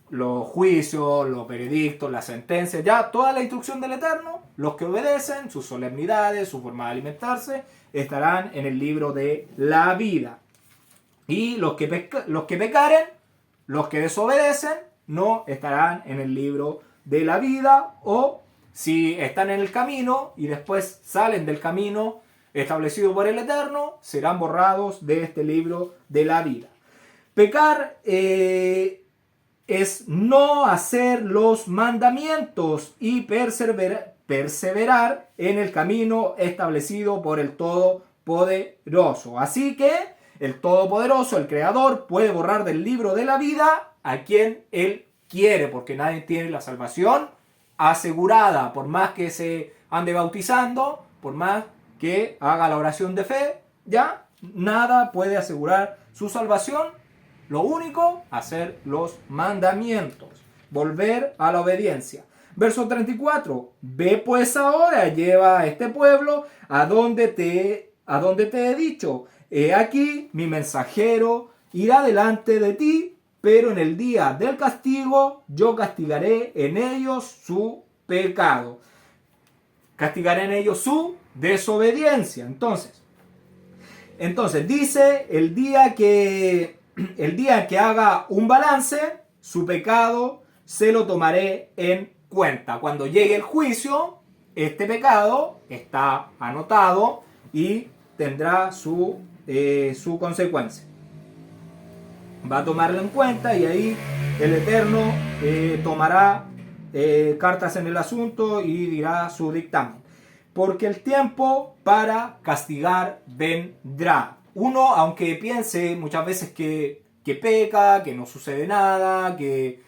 los juicios, los veredictos, las sentencias, ya toda la instrucción del Eterno. Los que obedecen, sus solemnidades, su forma de alimentarse, estarán en el libro de la vida. Y los que pecaren, los que desobedecen, no estarán en el libro de la vida. O si están en el camino y después salen del camino establecido por el Eterno, serán borrados de este libro de la vida. Pecar es no hacer los mandamientos y perseverar en el camino establecido por el Todopoderoso. Así que el Todopoderoso, el Creador, puede borrar del libro de la vida a quien Él quiere, porque nadie tiene la salvación asegurada. Por más que se ande bautizando, por más que haga la oración de fe, ya nada puede asegurar su salvación. Lo único, hacer los mandamientos, volver a la obediencia. Verso 34, ve pues ahora, lleva a este pueblo a donde te he dicho. He aquí, mi mensajero irá delante de ti, pero en el día del castigo yo castigaré en ellos su pecado. Castigaré en ellos su desobediencia. Entonces dice, el día que haga un balance, su pecado se lo tomaré en cuenta. Cuando llegue el juicio, este pecado está anotado y tendrá su consecuencia. Va a tomarlo en cuenta y ahí el Eterno tomará cartas en el asunto y dirá su dictamen. Porque el tiempo para castigar vendrá. Uno, aunque piense muchas veces que peca, que no sucede nada, que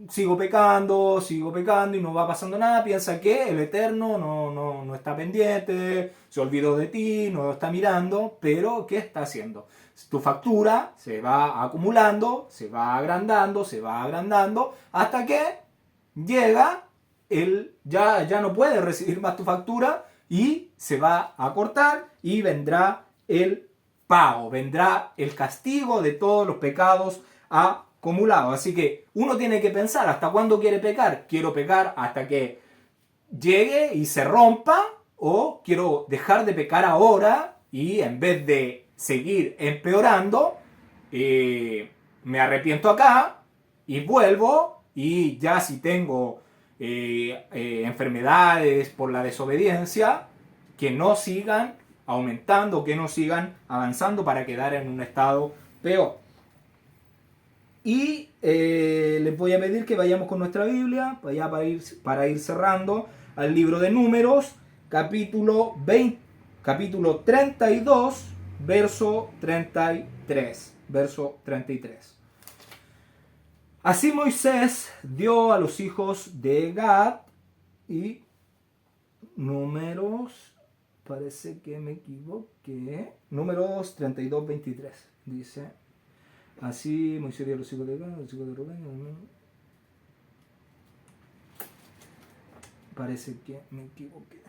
sigo pecando y no va pasando nada, piensa que el Eterno no está pendiente, se olvidó de ti, no lo está mirando, pero ¿qué está haciendo? Tu factura se va acumulando, se va agrandando, hasta que llega, él ya no puede recibir más tu factura y se va a cortar y vendrá el pago, vendrá el castigo de todos los pecados acumulados. Así que uno tiene que pensar hasta cuándo quiere pecar. ¿Quiero pecar hasta que llegue y se rompa? ¿O quiero dejar de pecar ahora y en vez de seguir empeorando, me arrepiento acá y vuelvo, y ya si tengo enfermedades por la desobediencia, que no sigan aumentando, que no sigan avanzando para quedar en un estado peor? Y les voy a pedir que vayamos con nuestra Biblia para ir cerrando al libro de Números, capítulo 32, verso 33. Verso 33. Así Moisés dio a los hijos de Gad y Números, parece que me equivoqué, Números 32, 23, dice, así Moisés dio a los hijos de Gad, los hijos de Rubén, parece que me equivoqué.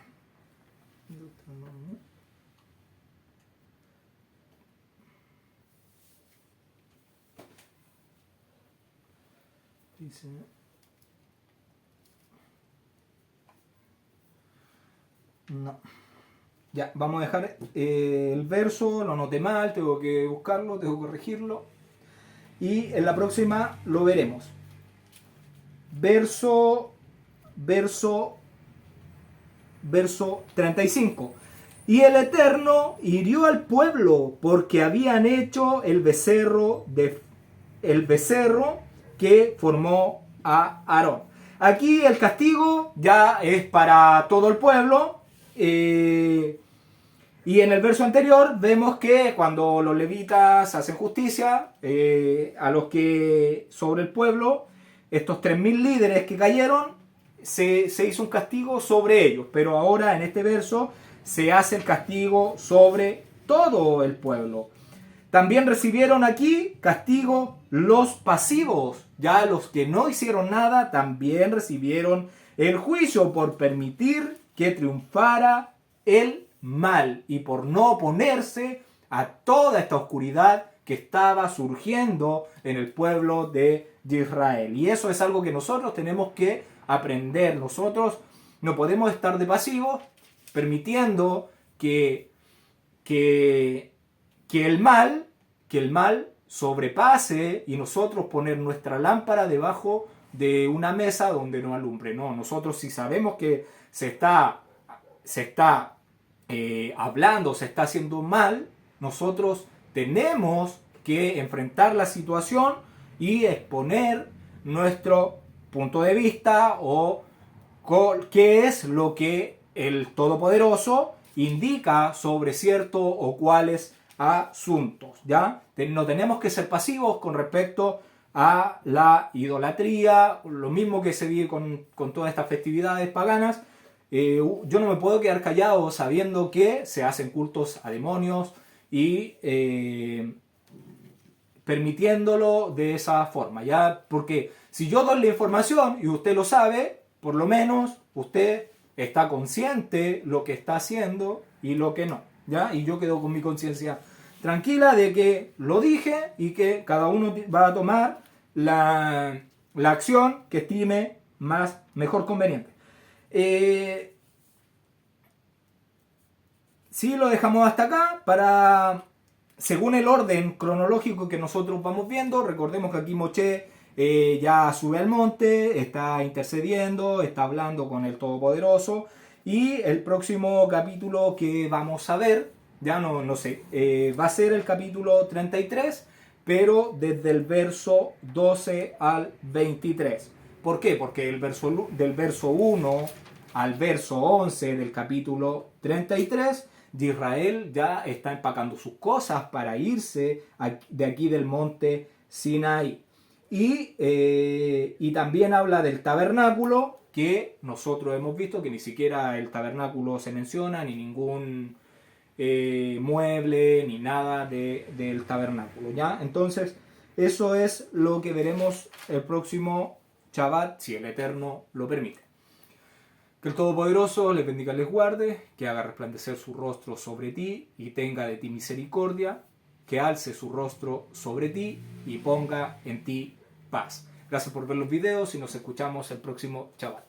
Dice, no. Ya, vamos a dejar el verso, lo noté mal, tengo que buscarlo, tengo que corregirlo. Y en la próxima lo veremos. Verso 35. Y el Eterno hirió al pueblo porque habían hecho el becerro que formó a Aarón. Aquí el castigo ya es para todo el pueblo. Y en el verso anterior vemos que cuando los levitas hacen justicia a los que sobre el pueblo, estos 3.000 líderes que cayeron, se hizo un castigo sobre ellos. Pero ahora en este verso se hace el castigo sobre todo el pueblo. También recibieron aquí castigo los pasivos. Ya los que no hicieron nada también recibieron el juicio por permitir que triunfara el mal y por no oponerse a toda esta oscuridad que estaba surgiendo en el pueblo de Israel. Y eso es algo que nosotros tenemos que aprender. Nosotros no podemos estar de pasivos permitiendo que el mal sobrepase y nosotros poner nuestra lámpara debajo de una mesa donde no alumbre. No, nosotros si sabemos que se está hablando, se está haciendo mal, nosotros tenemos que enfrentar la situación y exponer nuestro punto de vista o qué es lo que el Todopoderoso indica sobre cierto o cuáles asuntos, ¿ya? No tenemos que ser pasivos con respecto a la idolatría, lo mismo que se vive con todas estas festividades paganas. Yo no me puedo quedar callado sabiendo que se hacen cultos a demonios y permitiéndolo de esa forma, ¿ya? Porque si yo doy la información y usted lo sabe, por lo menos usted está consciente lo que está haciendo y lo que no, ¿ya? Y yo quedo con mi conciencia tranquila de que lo dije y que cada uno va a tomar la acción que estime mejor conveniente. Sí, lo dejamos hasta acá según el orden cronológico que nosotros vamos viendo. Recordemos que aquí Moshe ya sube al monte, está intercediendo, está hablando con el Todopoderoso, y el próximo capítulo que vamos a ver, ya no sé, va a ser el capítulo 33, pero desde el verso 12 al 23. ¿Por qué? Porque del verso 1 al verso 11 del capítulo 33, de Israel ya está empacando sus cosas para irse de aquí del monte Sinaí. Y también habla del tabernáculo, que nosotros hemos visto que ni siquiera el tabernáculo se menciona, ni ningún mueble, ni nada del tabernáculo, ¿ya? Entonces, eso es lo que veremos el próximo Shabbat, si el Eterno lo permite. Que el Todopoderoso les bendiga y les guarde, que haga resplandecer su rostro sobre ti y tenga de ti misericordia, que alce su rostro sobre ti y ponga en ti paz. Gracias por ver los videos y nos escuchamos el próximo Shabbat.